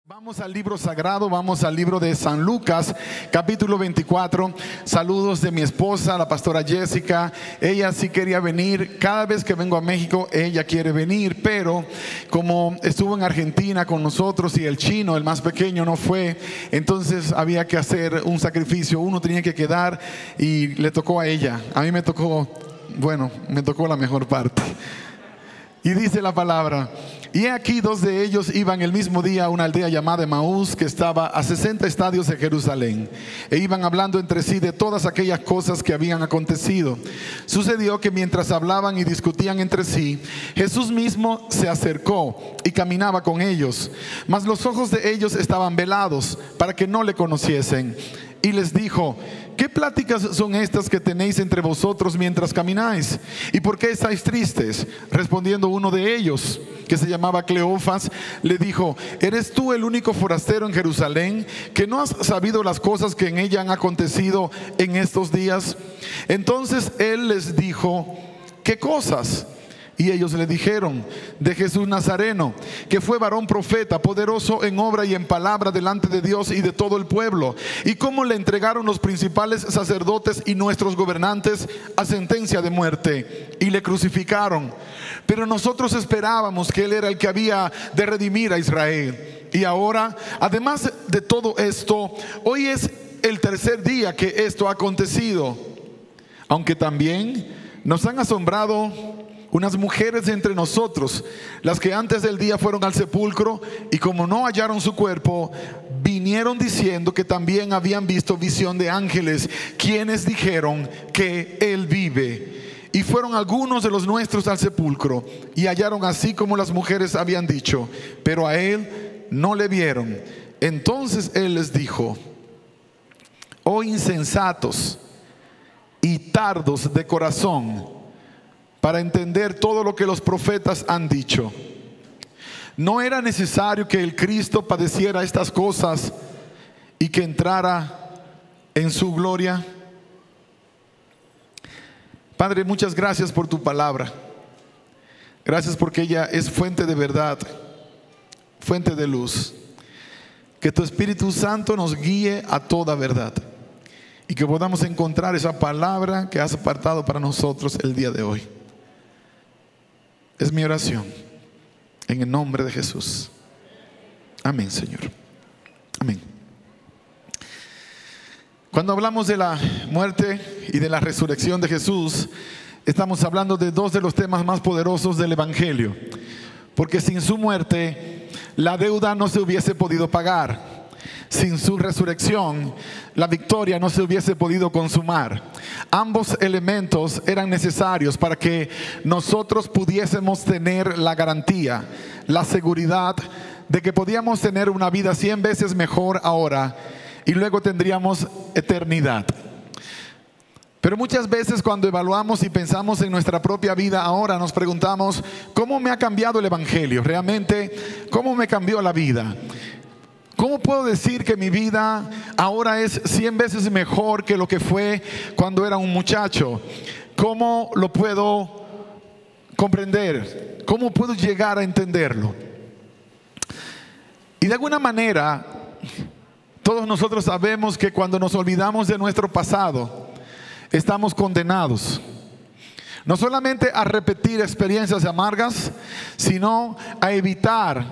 Vamos al libro sagrado, vamos al libro de San Lucas, capítulo 24. Saludos de mi esposa, la pastora Jessica. Ella sí quería venir. Cada vez que vengo a México, ella quiere venir, pero como estuvo en Argentina con nosotros y el chino, el más pequeño, no fue, entonces había que hacer un sacrificio. Uno tenía que quedar y le tocó a ella. A mí me tocó, me tocó la mejor parte. Y dice la palabra: y aquí dos de ellos iban el mismo día a una aldea llamada Emaús, que estaba a 60 estadios de Jerusalén, e iban hablando entre sí de todas aquellas cosas que habían acontecido. Sucedió que mientras hablaban y discutían entre sí, Jesús mismo se acercó y caminaba con ellos, mas los ojos de ellos estaban velados para que no le conociesen. Y les dijo: ¿qué pláticas son estas que tenéis entre vosotros mientras camináis? ¿Y por qué estáis tristes? Respondiendo uno de ellos, que se llamaba Cleofas, le dijo: ¿eres tú el único forastero en Jerusalén que no has sabido las cosas que en ella han acontecido en estos días? Entonces él les dijo: ¿qué cosas? Y ellos le dijeron: de Jesús Nazareno, que fue varón profeta, poderoso en obra y en palabra delante de Dios y de todo el pueblo, y cómo le entregaron los principales sacerdotes y nuestros gobernantes a sentencia de muerte, y le crucificaron. Pero nosotros esperábamos que él era el que había de redimir a Israel. Y ahora, además de todo esto, hoy es el tercer día que esto ha acontecido. Aunque también nos han asombrado unas mujeres de entre nosotros, las que antes del día fueron al sepulcro, y como no hallaron su cuerpo, vinieron diciendo que también habían visto visión de ángeles, quienes dijeron que él vive. Y fueron algunos de los nuestros al sepulcro, y hallaron así como las mujeres habían dicho, pero a él no le vieron. Entonces él les dijo: oh insensatos y tardos de corazón, para entender todo lo que los profetas han dicho. ¿No era necesario que el Cristo padeciera estas cosas y que entrara en su gloria? Padre, muchas gracias por tu palabra. Gracias porque ella es fuente de verdad, fuente de luz. Que tu Espíritu Santo nos guíe a toda verdad, y que podamos encontrar esa palabra que has apartado para nosotros el día de hoy. Es mi oración, en el nombre de Jesús. Amén, Señor. Amén. Cuando hablamos de la muerte y de la resurrección de Jesús, estamos hablando de dos de los temas más poderosos del Evangelio. Porque sin su muerte, la deuda no se hubiese podido pagar. Sin su resurrección, la victoria no se hubiese podido consumar. Ambos elementos eran necesarios para que nosotros pudiésemos tener la garantía, la seguridad de que podíamos tener una vida 100 veces mejor ahora, y luego tendríamos eternidad. Pero muchas veces cuando evaluamos y pensamos en nuestra propia vida ahora, nos preguntamos: ¿cómo me ha cambiado el Evangelio? Realmente, ¿cómo me cambió la vida? ¿Cómo puedo decir que mi vida ahora es 100 veces mejor que lo que fue cuando era un muchacho? ¿Cómo lo puedo comprender? ¿Cómo puedo llegar a entenderlo? Y de alguna manera, todos nosotros sabemos que cuando nos olvidamos de nuestro pasado, estamos condenados. No solamente a repetir experiencias amargas, sino a evitar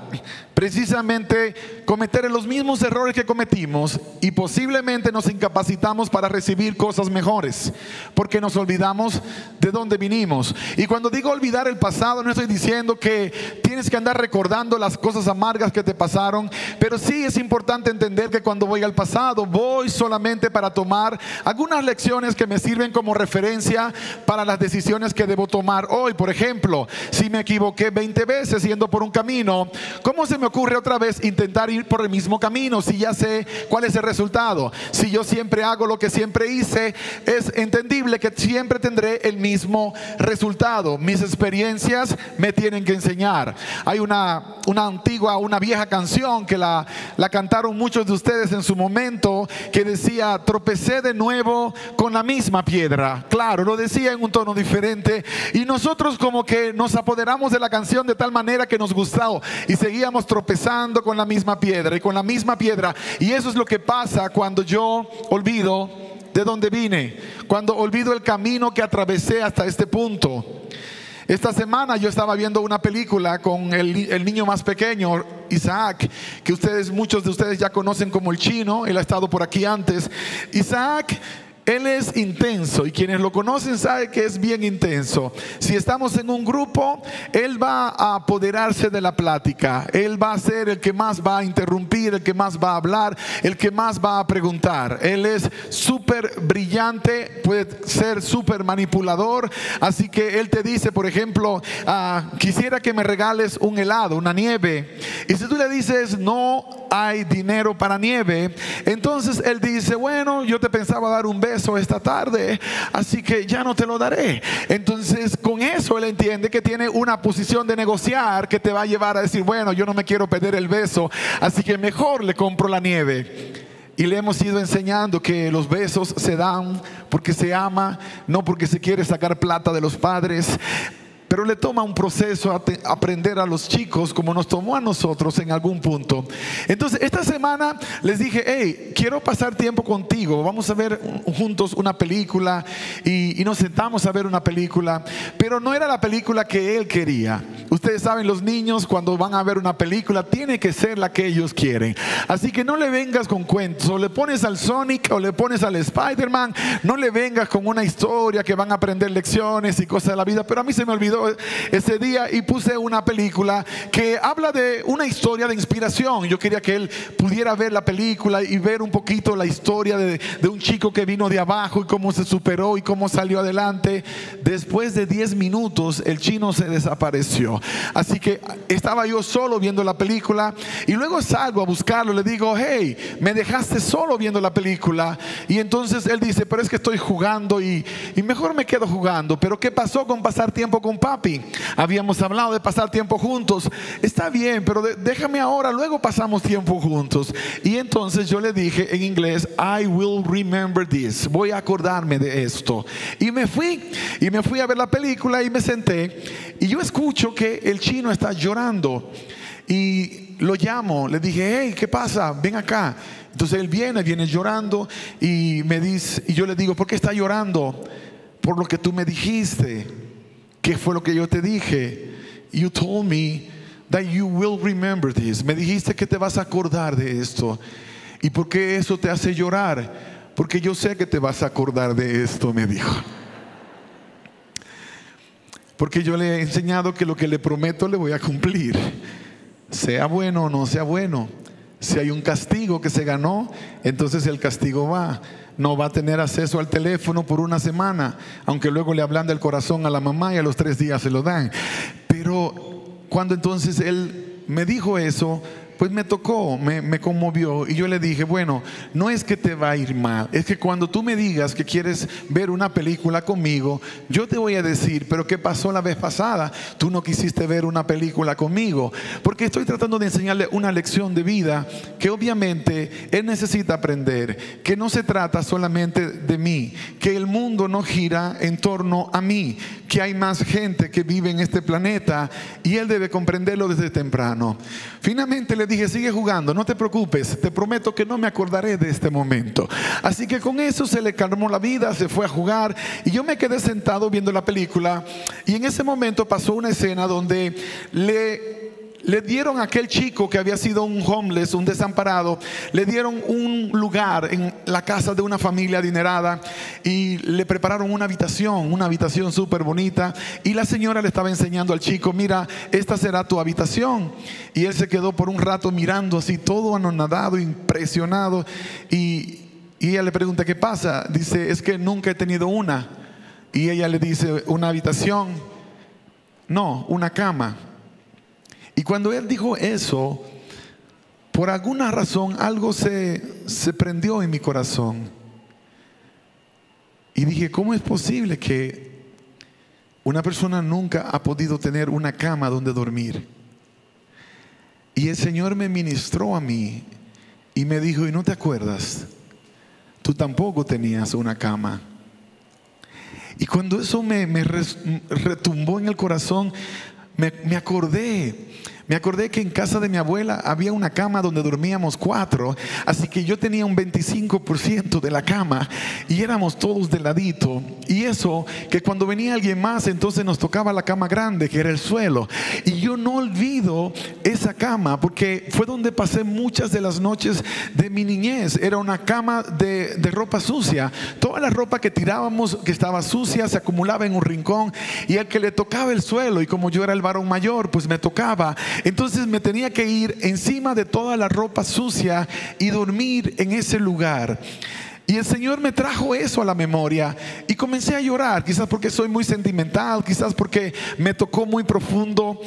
precisamente cometer los mismos errores que cometimos, y posiblemente nos incapacitamos para recibir cosas mejores, porque nos olvidamos de dónde vinimos. Y cuando digo olvidar el pasado, no estoy diciendo que tienes que andar recordando las cosas amargas que te pasaron, pero sí es importante entender que cuando voy al pasado, voy solamente para tomar algunas lecciones que me sirven como referencia para las decisiones que debo tomar hoy. Por ejemplo, si me equivoqué 20 veces yendo por un camino, ¿cómo se me ocurre otra vez intentar ir por el mismo camino si ya sé cuál es el resultado? Si yo siempre hago lo que siempre hice, es entendible que siempre tendré el mismo resultado. Mis experiencias me tienen que enseñar. Hay una vieja canción que la cantaron muchos de ustedes en su momento, que decía: tropecé de nuevo con la misma piedra. Claro, lo decía en un tono diferente, y nosotros como que nos apoderamos de la canción de tal manera que nos gustó y seguíamos tropezando con la misma piedra y con la misma piedra. Y eso es lo que pasa cuando yo olvido de dónde vine, cuando olvido el camino que atravesé hasta este punto. Esta semana yo estaba viendo una película con el niño más pequeño, Isaac, que muchos de ustedes ya conocen como el chino. Él ha estado por aquí antes. Isaac, él es intenso, y quienes lo conocen saben que es bien intenso. Si estamos en un grupo, él va a apoderarse de la plática. Él va a ser el que más va a interrumpir, el que más va a hablar, el que más va a preguntar. Él es súper brillante, puede ser súper manipulador. Así que él te dice, por ejemplo, quisiera que me regales un helado, una nieve. Y si tú le dices, no hay dinero para nieve, entonces él dice, bueno, yo te pensaba dar un beso esta tarde, así que ya no te lo daré. Entonces con eso él entiende que tiene una posición de negociar que te va a llevar a decir, bueno, yo no me quiero perder el beso, así que mejor le compro la nieve. Y le hemos ido enseñando que los besos se dan porque se ama, no porque se quiere sacar plata de los padres. Pero le toma un proceso aprender a los chicos como nos tomó a nosotros en algún punto. Entonces esta semana les dije, hey, quiero pasar tiempo contigo. Vamos a ver juntos una película. Y nos sentamos a ver una película. Pero no era la película que él quería. Ustedes saben, los niños cuando van a ver una película tiene que ser la que ellos quieren. Así que no le vengas con cuentos. O le pones al Sonic o le pones al Spider-Man. No le vengas con una historia que van a aprender lecciones y cosas de la vida. Pero a mí se me olvidó ese día y puse una película que habla de una historia de inspiración. Yo quería que él pudiera ver la película y ver un poquito la historia de un chico que vino de abajo y cómo se superó y cómo salió adelante. Después de 10 minutos el chino se desapareció. Así que estaba yo solo viendo la película y luego salgo a buscarlo. Le digo, hey, me dejaste solo viendo la película. Y entonces él dice, pero es que estoy jugando y mejor me quedo jugando. Pero ¿qué pasó con pasar tiempo con papi? Habíamos hablado de pasar tiempo juntos. Está bien, pero déjame ahora, luego pasamos tiempo juntos. Y entonces yo le dije en inglés, I will remember this. Voy a acordarme de esto. Y me fui a ver la película y me senté. Y yo escucho que el chino está llorando. Y lo llamo, le dije, hey, ¿qué pasa? Ven acá. Entonces él viene llorando y me dice, y yo le digo, ¿por qué está llorando? Por lo que tú me dijiste. ¿Qué fue lo que yo te dije? You told me that you will remember this. Me dijiste que te vas a acordar de esto. ¿Y por qué eso te hace llorar? Porque yo sé que te vas a acordar de esto, me dijo. Porque yo le he enseñado que lo que le prometo le voy a cumplir. Sea bueno o no sea bueno. Si hay un castigo que se ganó, entonces el castigo va. No va a tener acceso al teléfono por una semana, aunque luego le hablan del corazón a la mamá y a los 3 días se lo dan. Pero cuando entonces él me dijo eso, pues me tocó, me conmovió. Y yo le dije, bueno, no es que te va a ir mal, es que cuando tú me digas que quieres ver una película conmigo, yo te voy a decir, pero ¿qué pasó la vez pasada? Tú no quisiste ver una película conmigo. Porque estoy tratando de enseñarle una lección de vida que obviamente él necesita aprender, que no se trata solamente de mí, que el mundo no gira en torno a mí, que hay más gente que vive en este planeta y él debe comprenderlo desde temprano. Finalmente le dije, sigue jugando, no te preocupes, te prometo que no me acordaré de este momento. Así que con eso se le calmó la vida, se fue a jugar y yo me quedé sentado viendo la película. Y en ese momento pasó una escena donde le dieron a aquel chico que había sido un homeless, un desamparado, le dieron un lugar en la casa de una familia adinerada y le prepararon una habitación súper bonita. Y la señora le estaba enseñando al chico, mira, esta será tu habitación. Y él se quedó por un rato mirando así, todo anonadado, impresionado. Y ella le pregunta, ¿qué pasa? Dice, es que nunca he tenido una. Y ella le dice, ¿una habitación? No, una cama. Y cuando él dijo eso, por alguna razón algo se prendió en mi corazón. Y dije, ¿cómo es posible que una persona nunca ha podido tener una cama donde dormir? Y el Señor me ministró a mí y me dijo, ¿y no te acuerdas? Tú tampoco tenías una cama. Y cuando eso me retumbó en el corazón, me acordé, Me acordé que en casa de mi abuela había una cama donde dormíamos 4, así que yo tenía un 25% de la cama y éramos todos de ladito. Y eso, que cuando venía alguien más, entonces nos tocaba la cama grande, que era el suelo. Y yo no olvido esa cama porque fue donde pasé muchas de las noches de mi niñez. Era una cama de ropa sucia. Toda la ropa que tirábamos, que estaba sucia, se acumulaba en un rincón, y al que le tocaba el suelo, y como yo era el varón mayor, pues me tocaba. Entonces me tenía que ir encima de toda la ropa sucia y dormir en ese lugar. Y el Señor me trajo eso a la memoria y comencé a llorar, quizás porque soy muy sentimental, quizás porque me tocó muy profundo.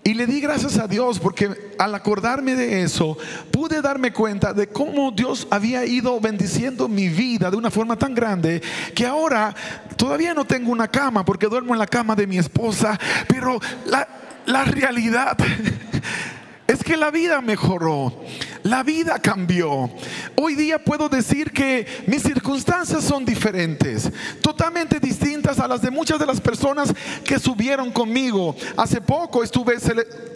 Y le di gracias a Dios porque al acordarme de eso pude darme cuenta de cómo Dios había ido bendiciendo mi vida de una forma tan grande que ahora todavía no tengo una cama porque duermo en la cama de mi esposa, pero la realidad es que la vida mejoró, la vida cambió. Hoy día puedo decir que mis circunstancias son diferentes, totalmente distintas a las de muchas de las personas que subieron conmigo. Hace poco estuve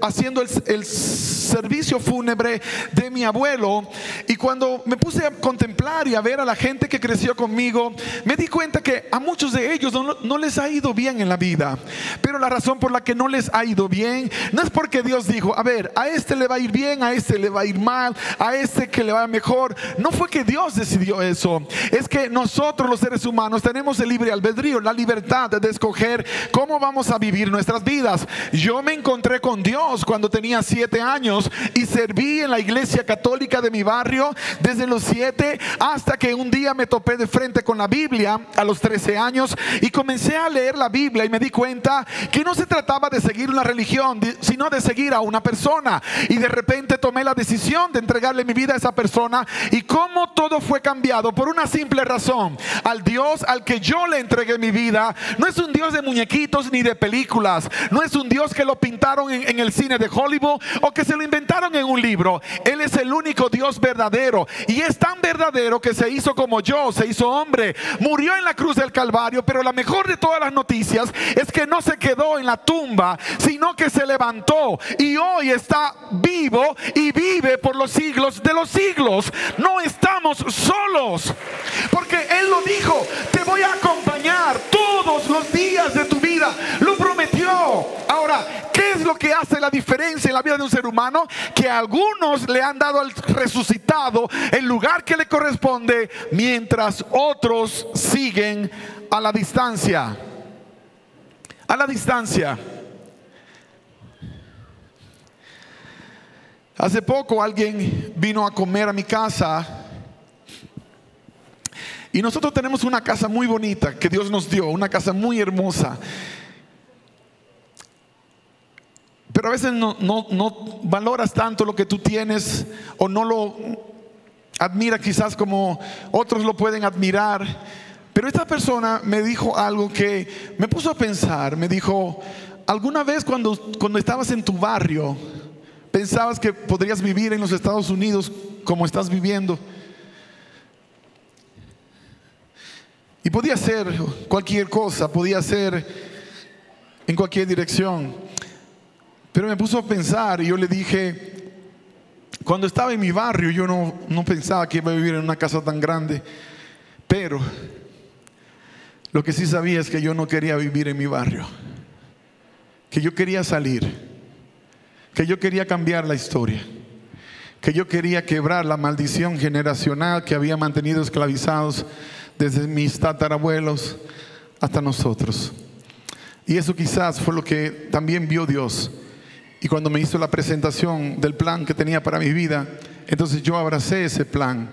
haciendo el servicio fúnebre de mi abuelo, y cuando me puse a contemplar y a ver a la gente que creció conmigo, me di cuenta que a muchos de ellos no les ha ido bien en la vida. Pero la razón por la que no les ha ido bien no es porque Dios dijo, a ver, a este le va a ir bien, a este le va a ir mal, a este que le va mejor. No fue que Dios decidió eso. Es que nosotros los seres humanos tenemos el libre albedrío, la libertad de escoger cómo vamos a vivir nuestras vidas. Yo me encontré con Dios cuando tenía 7 años y serví en la iglesia católica de mi barrio desde los 7 hasta que un día me topé de frente con la Biblia a los 13 años y comencé a leer la Biblia y me di cuenta que no se trataba de seguir una religión, sino de seguir a una persona. Y de repente tomé la decisión de entregarle mi vida a esa persona, y cómo todo fue cambiado por una simple razón. Al Dios al que yo le entregué mi vida no es un Dios de muñequitos ni de películas, no es un Dios que lo pintaron en el cine de Hollywood o que se lo inventaron en un libro. Él es el único Dios verdadero, y es tan verdadero que se hizo como yo, se hizo hombre, murió en la cruz del Calvario. Pero la mejor de todas las noticias es que no se quedó en la tumba, sino que se levantó y hoy está vivo y vive por los siglos de los siglos. No estamos solos, porque Él lo dijo: te voy a acompañar todos los días de tu vida. Lo prometió. Ahora, ¿qué es lo que hace la diferencia en la vida de un ser humano? Que a algunos le han dado al resucitado el lugar que le corresponde, mientras otros siguen a la distancia. A la distancia. Hace poco alguien vino a comer a mi casa, y nosotros tenemos una casa muy bonita que Dios nos dio, una casa muy hermosa. Pero a veces no valoras tanto lo que tú tienes, o no lo admiras quizás como otros lo pueden admirar. Pero esta persona me dijo algo que me puso a pensar. Me dijo: ¿alguna vez cuando estabas en tu barrio pensabas que podrías vivir en los Estados Unidos como estás viviendo? Y podía ser cualquier cosa, podía ser en cualquier dirección. Pero me puso a pensar, y yo le dije: cuando estaba en mi barrio yo no pensaba que iba a vivir en una casa tan grande. Pero lo que sí sabía es que yo no quería vivir en mi barrio, que yo quería salir, que yo quería cambiar la historia, que yo quería quebrar la maldición generacional que había mantenido esclavizados desde mis tatarabuelos hasta nosotros. Y eso quizás fue lo que también vio Dios. Y cuando me hizo la presentación del plan que tenía para mi vida, entonces yo abracé ese plan.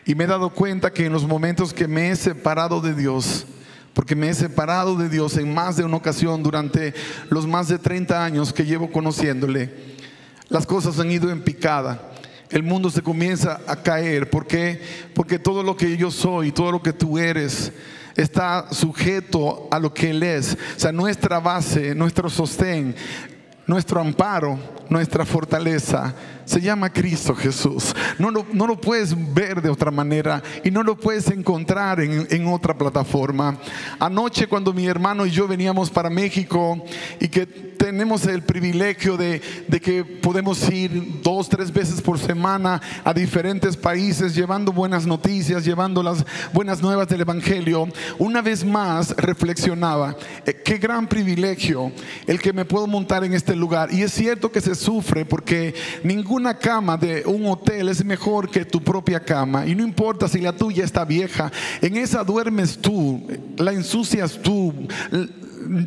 Y me he dado cuenta que en los momentos que me he separado de Dios, porque me he separado de Dios en más de una ocasión durante los más de 30 años que llevo conociéndole, las cosas han ido en picada. El mundo se comienza a caer. ¿Por qué? Porque todo lo que yo soy, todo lo que tú eres, está sujeto a lo que Él es. O sea, nuestra base, nuestro sostén, nuestro amparo, nuestra fortaleza, se llama Cristo Jesús. No lo puedes ver de otra manera y no lo puedes encontrar en otra plataforma. Anoche, cuando mi hermano y yo veníamos para México, y que tenemos el privilegio de que podemos ir 2, 3 veces por semana a diferentes países, llevando buenas noticias, llevando las buenas nuevas del Evangelio, una vez más reflexionaba, qué gran privilegio el que me puedo montar en este lugar. Y es cierto que se sufre, porque ninguna cama de un hotel es mejor que tu propia cama, y no importa si la tuya está vieja, en esa duermes tú, la ensucias tú,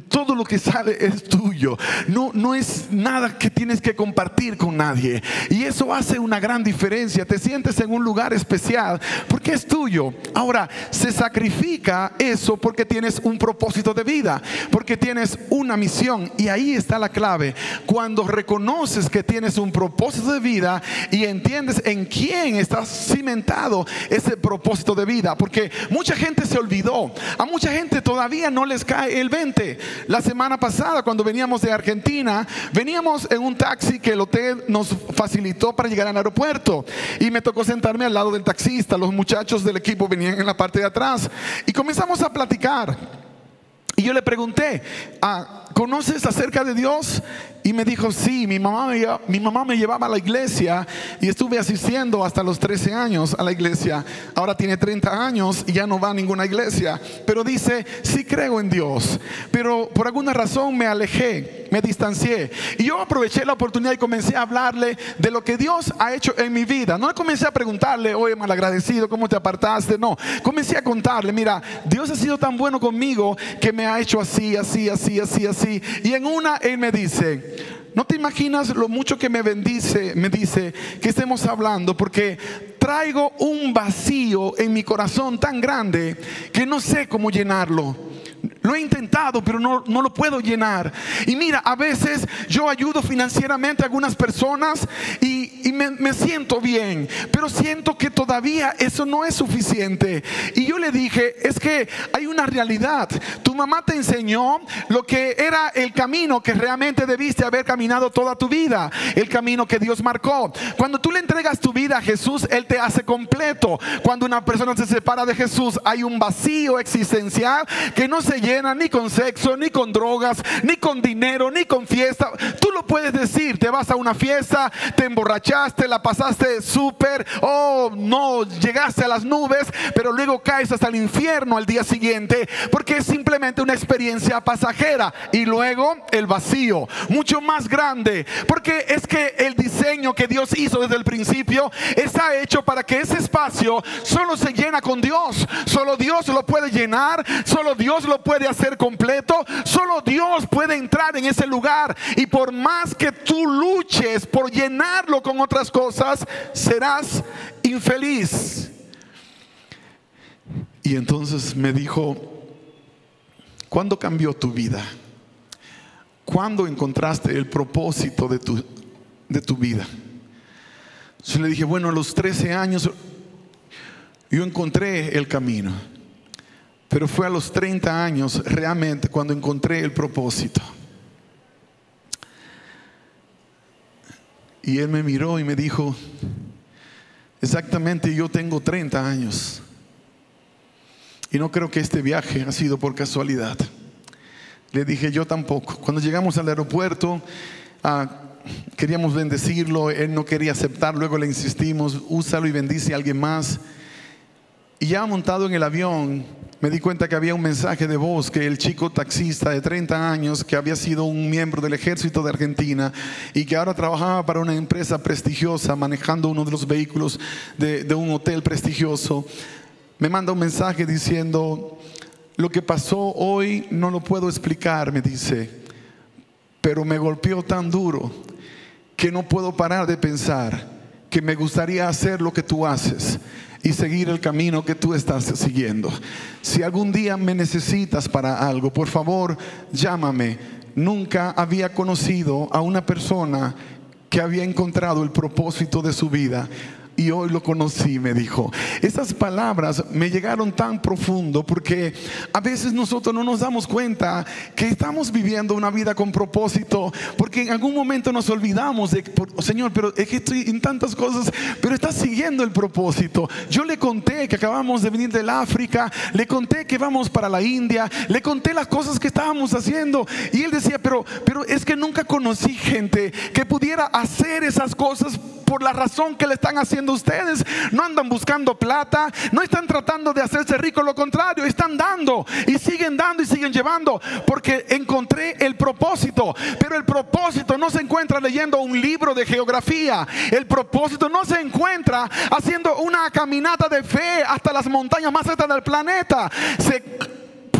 todo lo que sale es tuyo. No es nada que tienes que compartir con nadie, y eso hace una gran diferencia. Te sientes en un lugar especial porque es tuyo. Ahora, se sacrifica eso porque tienes un propósito de vida, porque tienes una misión, y ahí está la clave. Cuando reconoces que tienes un propósito de vida y entiendes en quién estás cimentado ese propósito de vida, porque mucha gente se olvidó, a mucha gente todavía no les cae el 20. La semana pasada, cuando veníamos de Argentina, veníamos en un taxi que el hotel nos facilitó para llegar al aeropuerto, y me tocó sentarme al lado del taxista. Los muchachos del equipo venían en la parte de atrás y comenzamos a platicar. Y yo le pregunté, ¿conoces acerca de Dios? Y me dijo, sí, mi mamá me llevaba a la iglesia, y estuve asistiendo hasta los 13 años a la iglesia. Ahora tiene 30 años y ya no va a ninguna iglesia, pero dice, sí creo en Dios, pero por alguna razón me alejé, me distancié. Y yo aproveché la oportunidad y comencé a hablarle de lo que Dios ha hecho en mi vida. No comencé a preguntarle, oye, malagradecido, ¿cómo te apartaste? No, comencé a contarle, mira, Dios ha sido tan bueno conmigo que me ha hecho así, así, así, así, así. Y en una, él me dice, no te imaginas lo mucho que me bendice, me dice, que estemos hablando, porque traigo un vacío en mi corazón tan grande que no sé cómo llenarlo. Lo he intentado, pero no lo puedo llenar. Y mira, a veces yo ayudo financieramente a algunas personas y me siento bien, pero siento que todavía eso no es suficiente. Y yo le dije, es que hay una realidad. Tu mamá te enseñó lo que era el camino que realmente debiste haber caminado toda tu vida, el camino que Dios marcó. Cuando tú le entregas tu vida a Jesús, Él te hace completo. Cuando una persona se separa de Jesús, hay un vacío existencial que no se llena ni con sexo, ni con drogas, ni con dinero, ni con fiesta. Tú lo puedes decir, te vas a una fiesta, te emborrachaste, la pasaste súper, no, llegaste a las nubes, pero luego caes hasta el infierno al día siguiente, porque es simplemente una experiencia pasajera. Y luego el vacío, mucho más grande, porque es que el diseño que Dios hizo desde el principio está hecho para que ese espacio solo se llena con Dios. Solo Dios lo puede llenar, solo Dios lo puede hacer completo, solo Dios puede entrar en ese lugar. Y por más que tú luches por llenarlo con otras cosas, serás infeliz. Y entonces me dijo, ¿cuándo cambió tu vida? ¿Cuándo encontraste el propósito de tu vida? Yo le dije, bueno, a los 13 años yo encontré el camino, pero fue a los 30 años realmente cuando encontré el propósito. Y él me miró y me dijo, exactamente, yo tengo 30 años y no creo que este viaje ha sido por casualidad. Le dije, yo tampoco. Cuando llegamos al aeropuerto, queríamos bendecirlo, él no quería aceptar, luego le insistimos, úsalo y bendice a alguien más. Y ya montado en el avión, me di cuenta que había un mensaje de voz que el chico taxista de 30 años, que había sido un miembro del ejército de Argentina y que ahora trabajaba para una empresa prestigiosa, manejando uno de los vehículos de un hotel prestigioso, me manda un mensaje diciendo, lo que pasó hoy no lo puedo explicar, me dice, pero me golpeó tan duro que no puedo parar de pensar que me gustaría hacer lo que tú haces y seguir el camino que tú estás siguiendo. Si algún día me necesitas para algo, por favor, llámame. Nunca había conocido a una persona que había encontrado el propósito de su vida. y hoy lo conocí, me dijo. Esas palabras me llegaron tan profundo, porque a veces nosotros no nos damos cuenta que estamos viviendo una vida con propósito, porque en algún momento nos olvidamos de, Señor, pero es que estoy en tantas cosas, pero estás siguiendo el propósito. Yo le conté que acabamos de venir del África, le conté que vamos para la India, le conté las cosas que estábamos haciendo, y él decía, pero es que nunca conocí gente que pudiera hacer esas cosas por la razón que le están haciendo ustedes. No andan buscando plata, no están tratando de hacerse ricos, lo contrario, están dando y siguen llevando, porque encontré el propósito. Pero el propósito no se encuentra leyendo un libro de geografía, el propósito no se encuentra haciendo una caminata de fe hasta las montañas más altas del planeta.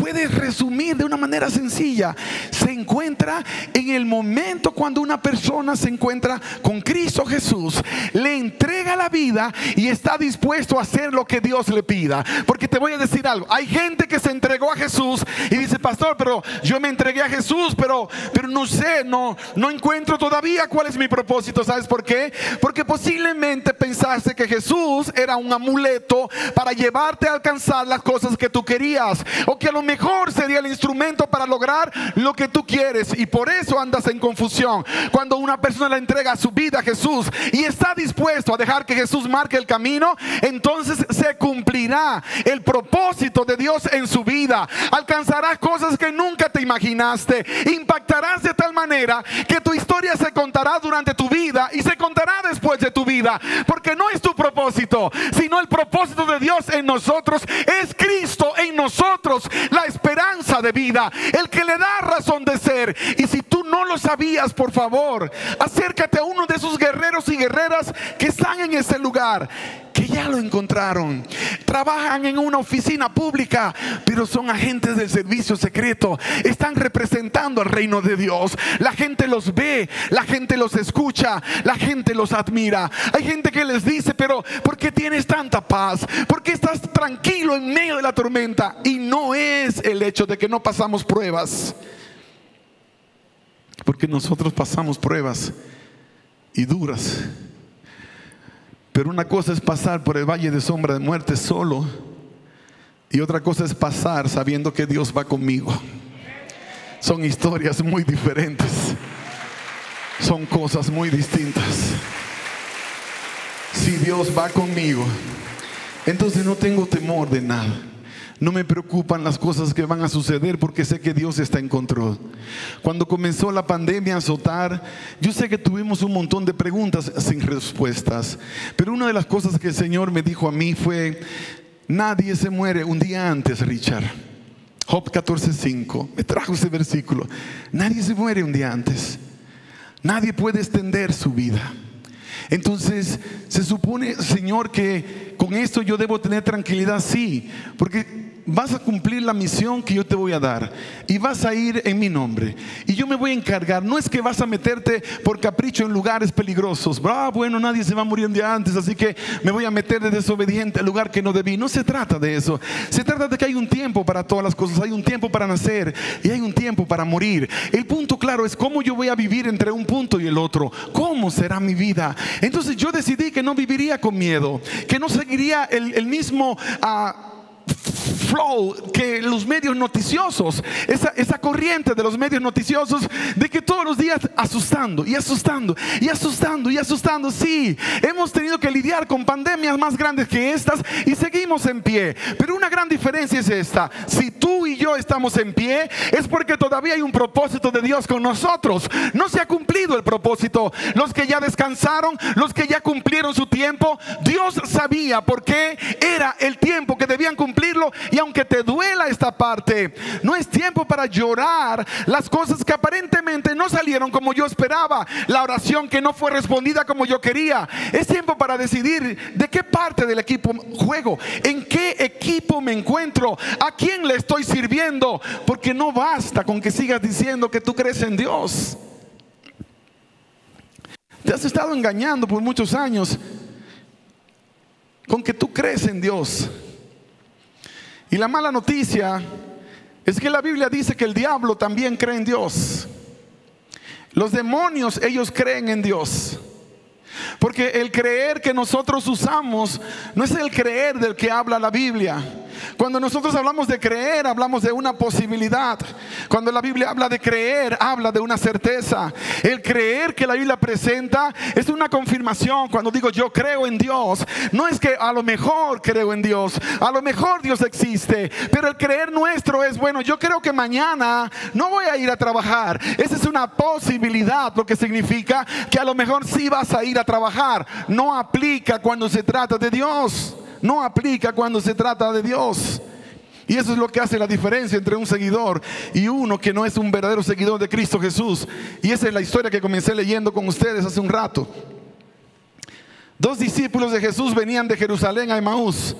Puede resumir de una manera sencilla: se encuentra en el momento cuando una persona se encuentra con Cristo Jesús, le entrega la vida y está dispuesto a hacer lo que Dios le pida. Porque te voy a decir algo, hay gente que se entregó a Jesús y dice, pastor, pero yo me entregué a Jesús, pero no sé, no encuentro todavía cuál es mi propósito. ¿Sabes por qué? Porque posiblemente pensaste que Jesús era un amuleto para llevarte a alcanzar las cosas que tú querías, o que a lo mejor sería el instrumento para lograr lo que tú quieres, y por eso andas en confusión. Cuando una persona le entrega su vida a Jesús y está dispuesto a dejar que Jesús marque el camino, entonces se cumplirá el propósito de Dios en su vida. Alcanzarás cosas que nunca te imaginaste, impactarás de tal manera que tu historia se contará durante tu vida y se contará después de tu vida, porque no es tu propósito, sino el propósito de Dios en nosotros. Es Cristo en nosotros, la esperanza de vida, el que le da razón de ser. Y si tú no lo sabías, por favor, acércate a uno de esos guerreros y guerreras que están en ese lugar, que ya lo encontraron. Trabajan en una oficina pública, pero son agentes del servicio secreto. Están representando al reino de Dios. La gente los ve, la gente los escucha, la gente los admira. Hay gente que les dice, pero ¿por qué tienes tanta paz? ¿Por qué estás tranquilo en medio de la tormenta? Y no es el hecho de que no pasamos pruebas, porque nosotros pasamos pruebas y duras. Pero una cosa es pasar por el valle de sombra de muerte solo, y otra cosa es pasar sabiendo que Dios va conmigo. Son historias muy diferentes, son cosas muy distintas. Si Dios va conmigo, entonces no tengo temor de nada. No me preocupan las cosas que van a suceder, porque sé que Dios está en control. Cuando comenzó la pandemia a azotar, yo sé que tuvimos un montón de preguntas sin respuestas, pero una de las cosas que el Señor me dijo a mí fue: nadie se muere un día antes, Richard. Job 14:5 me trajo ese versículo. Nadie se muere un día antes. Nadie puede extender su vida. Entonces se supone, Señor, que con esto yo debo tener tranquilidad. Sí, porque vas a cumplir la misión que yo te voy a dar, y vas a ir en mi nombre, y yo me voy a encargar. No es que vas a meterte por capricho en lugares peligrosos. Bueno, nadie se va a morir un día antes, así que me voy a meter de desobediente al lugar que no debí. No se trata de eso. Se trata de que hay un tiempo para todas las cosas. Hay un tiempo para nacer y hay un tiempo para morir. El punto claro es cómo yo voy a vivir entre un punto y el otro. ¿Cómo será mi vida? Entonces yo decidí que no viviría con miedo, que no seguiría el mismo flow que los medios noticiosos, esa corriente de los medios noticiosos, de que todos los días asustando y asustando y asustando y asustando. Sí, hemos tenido que lidiar con pandemias más grandes que estas y seguimos en pie, pero una gran diferencia es esta: si tú y yo estamos en pie, es porque todavía hay un propósito de Dios con nosotros. No se ha cumplido el propósito. Los que ya descansaron, los que ya cumplieron su tiempo, Dios sabía por qué era el tiempo que debían cumplirlo. Y aunque te duela esta parte, no es tiempo para llorar las cosas que aparentemente no salieron como yo esperaba, la oración que no fue respondida como yo quería. Es tiempo para decidir de qué parte del equipo juego, en qué equipo me encuentro, a quién le estoy sirviendo, porque no basta con que sigas diciendo que tú crees en Dios. Te has estado engañando por muchos años con que tú crees en Dios. Y la mala noticia es que la Biblia dice que el diablo también cree en Dios. Los demonios, ellos creen en Dios. Porque el creer que nosotros usamos no es el creer del que habla la Biblia. Cuando nosotros hablamos de creer, hablamos de una posibilidad. Cuando la Biblia habla de creer, habla de una certeza. El creer que la Biblia presenta es una confirmación. Cuando digo yo creo en Dios, no es que a lo mejor creo en Dios, a lo mejor Dios existe, pero el creer nuestro es, bueno, yo creo que mañana no voy a ir a trabajar. Esa es una posibilidad, lo que significa que a lo mejor sí vas a ir a trabajar. No aplica cuando se trata de Dios. No aplica cuando se trata de Dios. Y eso es lo que hace la diferencia entre un seguidor y uno que no es un verdadero seguidor de Cristo Jesús. Y esa es la historia que comencé leyendo con ustedes hace un rato. 2 discípulos de Jesús venían de Jerusalén a Emaús.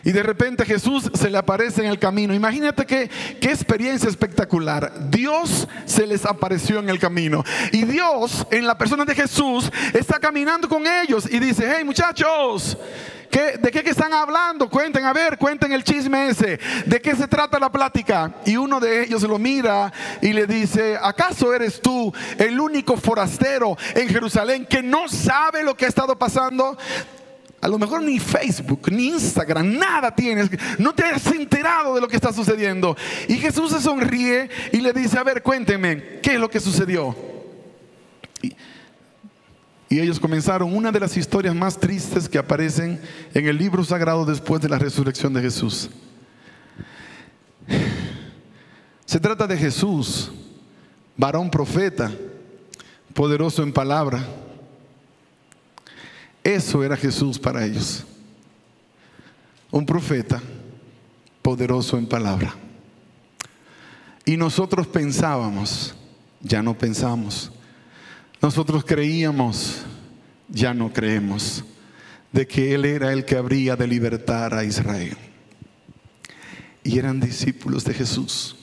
Y de repente Jesús se le aparece en el camino. Imagínate qué experiencia espectacular. Dios se les apareció en el camino. Y Dios, en la persona de Jesús, está caminando con ellos y dice: hey muchachos, ¿de qué están hablando? Cuenten, a ver, cuenten el chisme ese. ¿De qué se trata la plática? Y uno de ellos lo mira y le dice: ¿acaso eres tú el único forastero en Jerusalén que no sabe lo que ha estado pasando? A lo mejor ni Facebook, ni Instagram, nada tienes. No te has enterado de lo que está sucediendo. Y Jesús se sonríe y le dice: a ver, cuéntenme, ¿qué es lo que sucedió? Y ellos comenzaron una de las historias más tristes que aparecen en el libro sagrado después de la resurrección de Jesús. Se trata de Jesús, varón profeta, poderoso en palabra. Eso era Jesús para ellos. Un profeta poderoso en palabra. Y nosotros pensábamos, ya no pensamos. Nosotros creíamos, ya no creemos, de que Él era el que habría de libertar a Israel. Y eran discípulos de Jesús.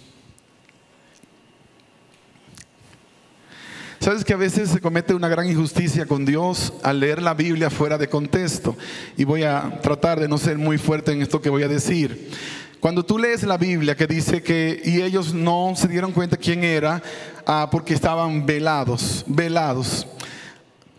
Sabes que a veces se comete una gran injusticia con Dios al leer la Biblia fuera de contexto. Y voy a tratar de no ser muy fuerte en esto que voy a decir. Cuando tú lees la Biblia que dice que y ellos no se dieron cuenta quién era, porque estaban velados.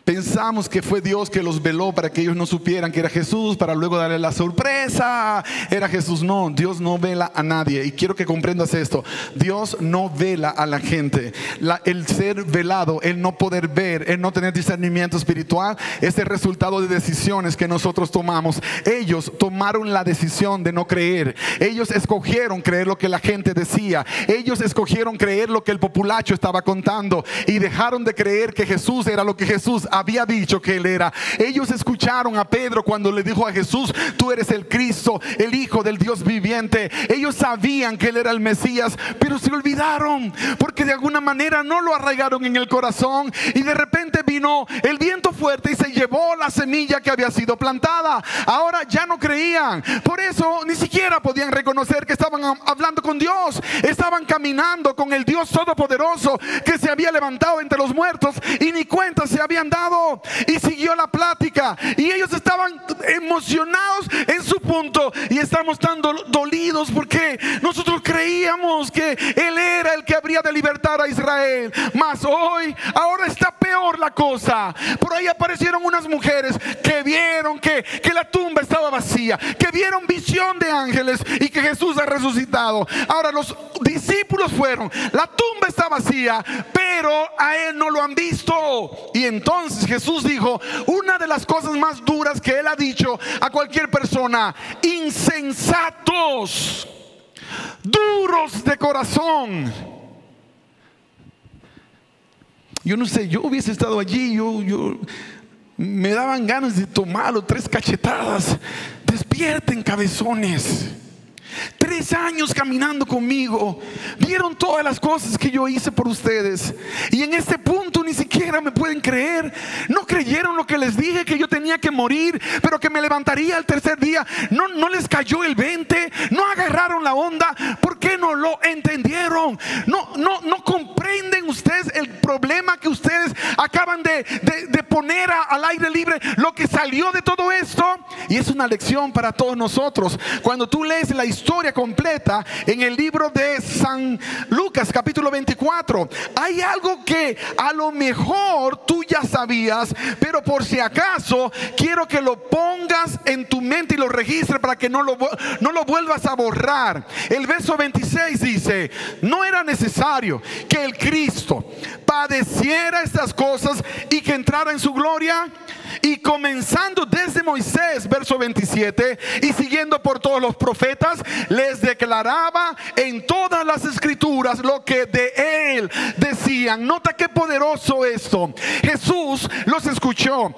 Pensamos que fue Dios que los veló para que ellos no supieran que era Jesús, para luego darle la sorpresa. Era Jesús. No, Dios no vela a nadie. Y quiero que comprendas esto. Dios no vela a la gente. El ser velado, el no poder ver, el no tener discernimiento espiritual, es el resultado de decisiones que nosotros tomamos. Ellos tomaron la decisión de no creer. Ellos escogieron creer lo que la gente decía. Ellos escogieron creer lo que el populacho estaba contando. Y dejaron de creer que Jesús era lo que Jesús había dicho que Él era. Ellos escucharon a Pedro cuando le dijo a Jesús: tú eres el Cristo, el Hijo del Dios viviente. Ellos sabían que Él era el Mesías, pero se olvidaron porque de alguna manera no lo arraigaron en el corazón. Y de repente vino el viento fuerte y se llevó la semilla que había sido plantada. Ahora ya no creían. Por eso ni siquiera podían reconocer que estaban hablando con Dios. Estaban caminando con el Dios todopoderoso que se había levantado entre los muertos y ni cuenta se habían dado. Y siguió la plática y ellos estaban emocionados en su punto y estamos tan dolidos porque nosotros creíamos que Él era el que habría de libertar a Israel. Mas ahora está peor la cosa. Por ahí aparecieron unas mujeres que vieron que la tumba estaba vacía, que vieron visión de ángeles y que Jesús ha resucitado. Ahora los discípulos fueron, la tumba está vacía, pero a Él no lo han visto. Y entonces Jesús dijo una de las cosas más duras que Él ha dicho a cualquier persona: insensatos, duros de corazón. Yo no sé, yo hubiese estado allí, yo me daban ganas de tomarlo 3 cachetadas. Despierten, cabezones. 3 años caminando conmigo, vieron todas las cosas que yo hice por ustedes y en este punto ni siquiera me pueden creer. No creyeron lo que les dije, que yo tenía que morir, pero que me levantaría al tercer día. No les cayó el 20, no agarraron la onda. ¿Por qué no lo entendieron? No comprenden ustedes el problema que ustedes acaban de poner al aire libre? Lo que salió de todo esto. Y es una lección para todos nosotros. Cuando tú lees la historia completa en el libro de San Lucas capítulo 24, hay algo que a lo mejor tú ya sabías, pero por si acaso quiero que lo pongas en tu mente y lo registres para que no lo vuelvas a borrar. El verso 26 dice: no era necesario que el Cristo padeciera estas cosas y que entrara en su gloria. Y comenzando desde Moisés, verso 27, y siguiendo por todos los profetas, les declaraba en todas las escrituras lo que de él decían. Nota qué poderoso esto. Jesús los escuchó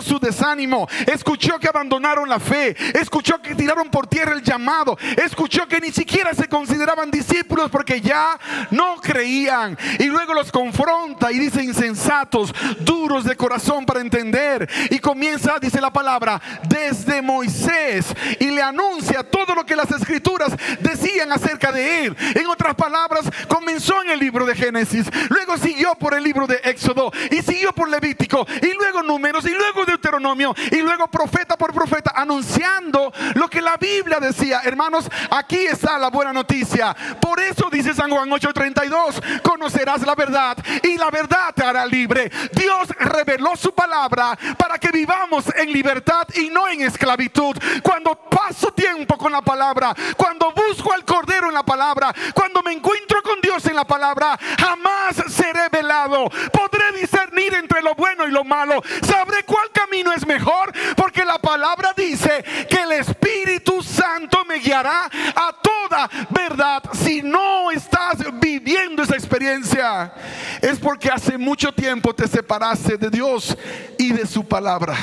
su desánimo, escuchó que abandonaron la fe, escuchó que tiraron por tierra el llamado, escuchó que ni siquiera se consideraban discípulos porque ya no creían. Y luego los confronta y dice: insensatos, duros de corazón para entender. Y comienza, dice la palabra, desde Moisés, y le anuncia todo lo que las escrituras decían acerca de él. En otras palabras, comenzó en el libro de Génesis, luego siguió por el libro de Éxodo, y siguió por Levítico, y luego Números, y luego Deuteronomio, y luego profeta por profeta, anunciando lo que la Biblia decía. Hermanos, aquí está la buena noticia. Por eso dice San Juan 8:32: conocerás la verdad y la verdad te hará libre. Dios reveló su palabra para que vivamos en libertad y no en esclavitud. Cuando paso tiempo con la palabra, cuando busco al Cordero en la palabra, cuando me encuentro con Dios en la palabra, jamás seré velado. Podré discernir entre lo bueno y lo malo. Sabré cuál camino es mejor, porque la palabra dice que el Espíritu Santo me guiará a toda verdad. Si no estás viviendo esa experiencia, es porque hace mucho tiempo te separaste de Dios y de su palabra.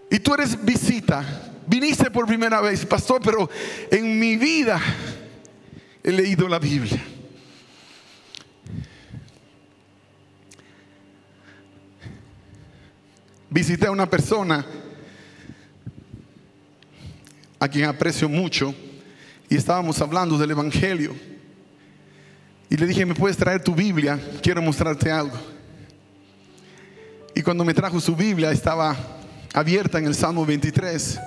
Y tú eres visita, viniste por primera vez: pastor, pero en mi vida he leído la Biblia. Visité a una persona a quien aprecio mucho, y estábamos hablando del Evangelio, y le dije: ¿me puedes traer tu Biblia? Quiero mostrarte algo. Y cuando me trajo su Biblia, estaba abierta en el Salmo 23,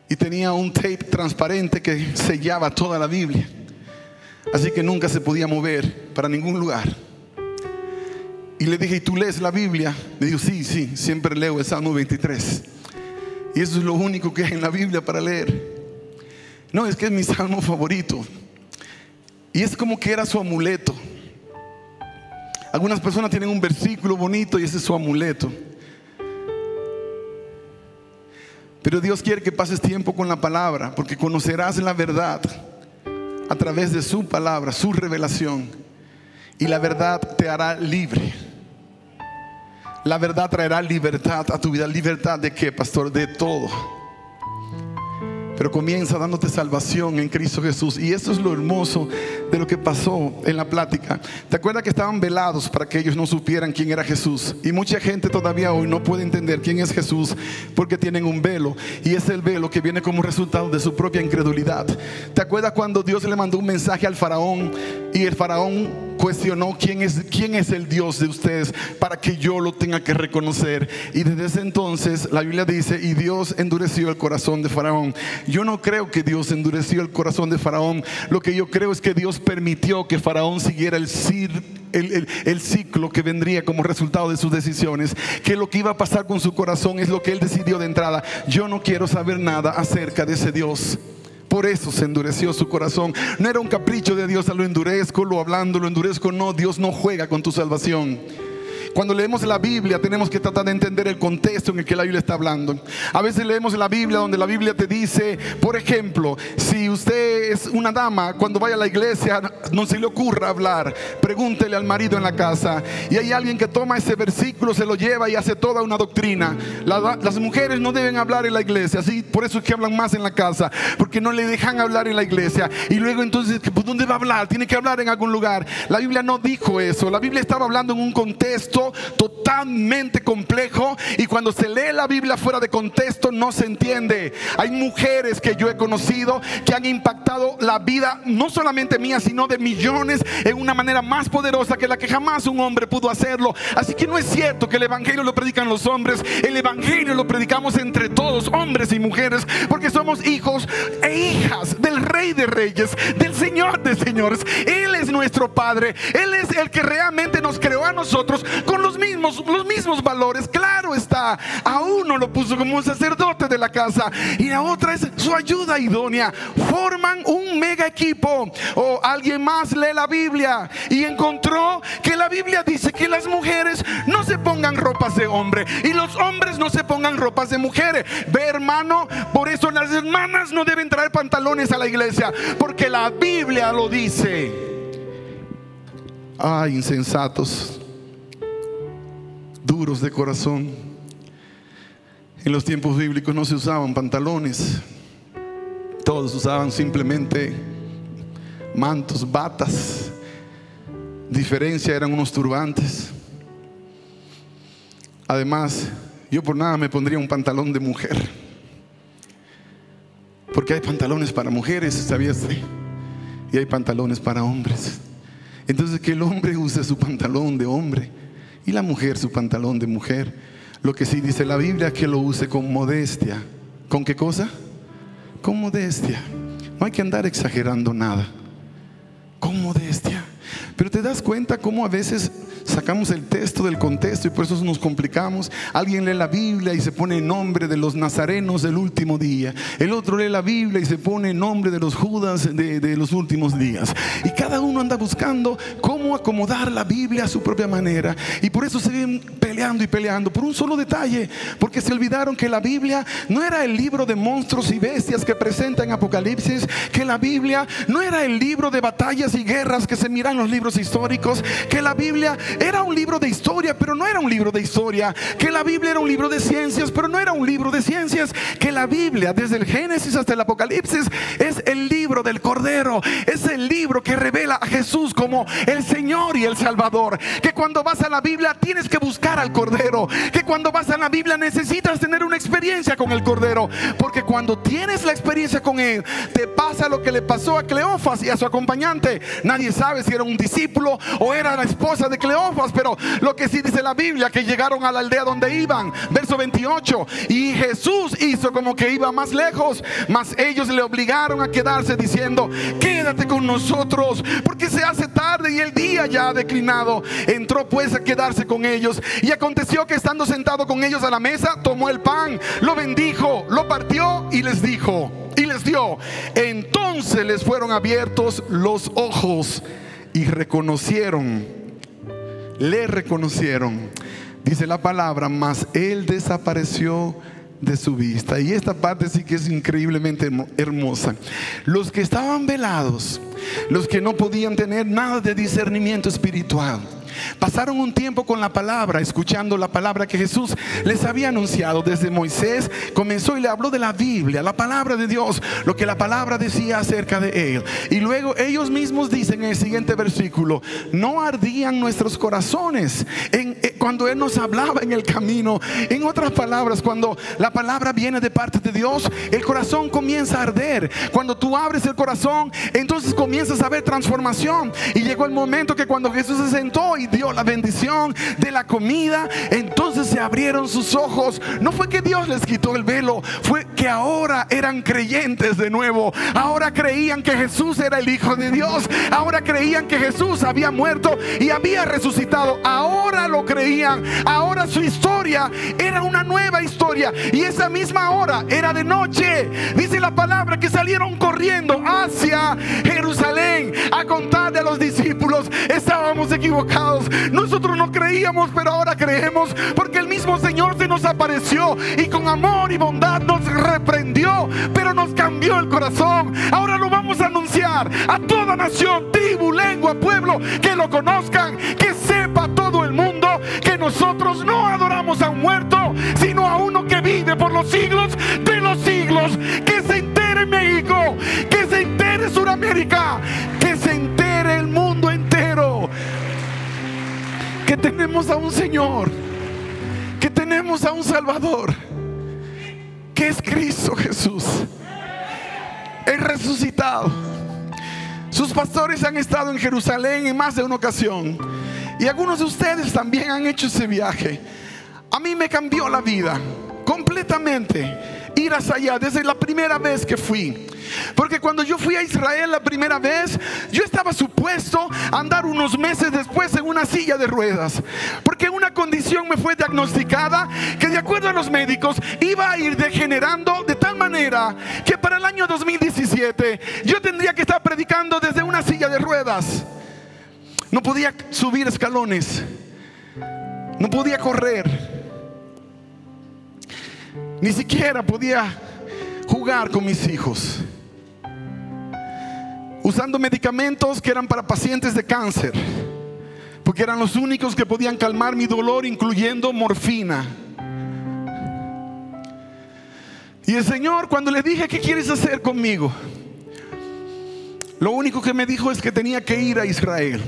y tenía un tape transparente que sellaba toda la Biblia, así que nunca se podía mover para ningún lugar. Y le dije: ¿y tú lees la Biblia? Me dijo: sí, siempre leo el Salmo 23, y eso es lo único que hay en la Biblia para leer. No, es que es mi salmo favorito. Y es como que era su amuleto. Algunas personas tienen un versículo bonito y ese es su amuleto. Pero Dios quiere que pases tiempo con la palabra, porque conocerás la verdad a través de su palabra, su revelación. Y la verdad te hará libre. La verdad traerá libertad a tu vida. ¿Libertad de qué, pastor? De todo. Pero comienza dándote salvación en Cristo Jesús. Y esto es lo hermoso de lo que pasó en la plática. ¿Te acuerdas que estaban velados para que ellos no supieran quién era Jesús? Y mucha gente todavía hoy no puede entender quién es Jesús, porque tienen un velo, y es el velo que viene como resultado de su propia incredulidad. ¿Te acuerdas cuando Dios le mandó un mensaje al faraón, y el faraón cuestionó: ¿quién es el Dios de ustedes para que yo lo tenga que reconocer? Y desde ese entonces la Biblia dice: y Dios endureció el corazón de Faraón. Yo no creo que Dios endureció el corazón de Faraón. Lo que yo creo es que Dios permitió que Faraón siguiera el ciclo que vendría como resultado de sus decisiones, que lo que iba a pasar con su corazón es lo que él decidió de entrada. Yo no quiero saber nada acerca de ese Dios. Por eso se endureció su corazón. No era un capricho de Dios: lo endurezco, lo endurezco. No, Dios no juega con tu salvación. Cuando leemos la Biblia tenemos que tratar de entender el contexto en el que la Biblia está hablando. A veces leemos la Biblia donde la Biblia te dice, por ejemplo, si usted es una dama, cuando vaya a la iglesia no se le ocurra hablar, pregúntele al marido en la casa. Y hay alguien que toma ese versículo, se lo lleva y hace toda una doctrina. Las mujeres no deben hablar en la iglesia, así, por eso es que hablan más en la casa, porque no le dejan hablar en la iglesia. Y luego entonces, ¿pues dónde va a hablar? Tiene que hablar en algún lugar. La Biblia no dijo eso. La Biblia estaba hablando en un contexto asunto totalmente complejo, y cuando se lee la Biblia fuera de contexto no se entiende. Hay mujeres que yo he conocido que han impactado la vida no solamente mía, sino de millones en una manera más poderosa que la que jamás un hombre pudo hacerlo. Así que no es cierto que el evangelio lo predican los hombres. El evangelio lo predicamos entre todos, hombres y mujeres, porque somos hijos e hijas del Rey de Reyes, del Señor de Señores. Él es nuestro Padre. Él es el que realmente nos creó a nosotros con los mismos valores. Claro está, a uno lo puso como un sacerdote de la casa y la otra es su ayuda idónea. Forman un mega equipo. O alguien más lee la Biblia y encontró que la Biblia dice que las mujeres no se pongan ropas de hombre y los hombres no se pongan ropas de mujeres. Ve, hermano, por eso las hermanas no deben traer pantalones a la iglesia, porque la Biblia lo dice. Ay, insensatos, duros de corazón. En los tiempos bíblicos no se usaban pantalones. Todos usaban simplemente mantos, batas. Diferencia eran unos turbantes. Además, yo por nada me pondría un pantalón de mujer, porque hay pantalones para mujeres, ¿sabías? Y hay pantalones para hombres. Entonces que el hombre use su pantalón de hombre y la mujer su pantalón de mujer. Lo que sí dice la Biblia es que lo use con modestia. ¿Con qué cosa? Con modestia. No hay que andar exagerando nada. Con modestia. Pero te das cuenta cómo a veces sacamos el texto del contexto y por eso nos complicamos. Alguien lee la Biblia y se pone el nombre de los nazarenos del último día. El otro lee la Biblia y se pone el nombre de los Judas de los últimos días. Y cada uno anda buscando cómo acomodar la Biblia a su propia manera. Y por eso se ven peleando y peleando por un solo detalle, porque se olvidaron que la Biblia no era el libro de monstruos y bestias que presenta en Apocalipsis, que la Biblia no era el libro de batallas y guerras que se miran en los libros históricos, que la Biblia era un libro de historia, pero no era un libro de historia, que la Biblia era un libro de ciencias, pero no era un libro de ciencias, que la Biblia desde el Génesis hasta el Apocalipsis es el libro del Cordero, es el libro que revela a Jesús como el Señor y el Salvador, que cuando vas a la Biblia tienes que buscar al Cordero, que cuando vas a la Biblia necesitas tener una experiencia con el Cordero, porque cuando tienes la experiencia con Él, te pasa lo que le pasó a Cleofas y a su acompañante. Nadie sabe si era un discípulo o era la esposa de Cleofas, pero lo que sí dice la Biblia, que llegaron a la aldea donde iban, verso 28, y Jesús hizo como que iba más lejos, mas ellos le obligaron a quedarse diciendo: quédate con nosotros, porque se hace tarde y el día ya ha declinado. Entró pues a quedarse con ellos, y aconteció que estando sentado con ellos a la mesa, tomó el pan, lo bendijo, lo partió y les dijo, y les dio. Entonces les fueron abiertos los ojos y reconocieron, le reconocieron. Dice la palabra: mas él desapareció de su vista. Y esta parte sí que es increíblemente hermosa. Los que estaban velados, los que no podían tener nada de discernimiento espiritual, pasaron un tiempo con la palabra, escuchando la palabra que Jesús les había anunciado. Desde Moisés comenzó y le habló de la Biblia, la palabra de Dios, lo que la palabra decía acerca de Él. Y luego ellos mismos dicen en el siguiente versículo: no ardían nuestros corazones cuando Él nos hablaba en el camino. En otras palabras, cuando la palabra viene de parte de Dios, el corazón comienza a arder. Cuando tú abres el corazón, entonces comienzas a ver transformación. Y llegó el momento que cuando Jesús se sentó y dio la bendición de la comida, entonces se abrieron sus ojos. No fue que Dios les quitó el velo, fue que ahora eran creyentes de nuevo. Ahora creían que Jesús era el Hijo de Dios. Ahora creían que Jesús había muerto y había resucitado. Ahora lo creían. Ahora su historia era una nueva historia, y esa misma hora era de noche. Dice la palabra que salieron corriendo hacia Jerusalén a contarle a los discípulos: estábamos equivocados, nosotros no creíamos, pero ahora creemos, porque el mismo Señor se nos apareció y con amor y bondad nos reprendió, pero nos cambió el corazón. Ahora lo vamos a anunciar a toda nación, tribu, lengua, pueblo, que lo conozcan, que sepa todo el mundo que nosotros no adoramos a un muerto, sino a uno que vive por los siglos de los siglos. Que se entere México, que se entere Sudamérica, que se entere el mundo entero, que tenemos a un Señor, que tenemos a un Salvador, que es Cristo Jesús, el resucitado. Sus pastores han estado en Jerusalén en más de una ocasión, y algunos de ustedes también han hecho ese viaje. A mí me cambió la vida completamente ir hacia allá desde la primera vez que fui. Porque cuando yo fui a Israel la primera vez, yo estaba supuesto a andar unos meses después en una silla de ruedas, porque una condición me fue diagnosticada que, de acuerdo a los médicos, iba a ir degenerando de tal manera que para el año 2017 yo tendría que estar predicando desde una silla de ruedas. No podía subir escalones, no podía correr, ni siquiera podía jugar con mis hijos, usando medicamentos que eran para pacientes de cáncer, porque eran los únicos que podían calmar mi dolor, incluyendo morfina. Y el Señor, cuando le dije: ¿qué quieres hacer conmigo?, lo único que me dijo es que tenía que ir a Israel.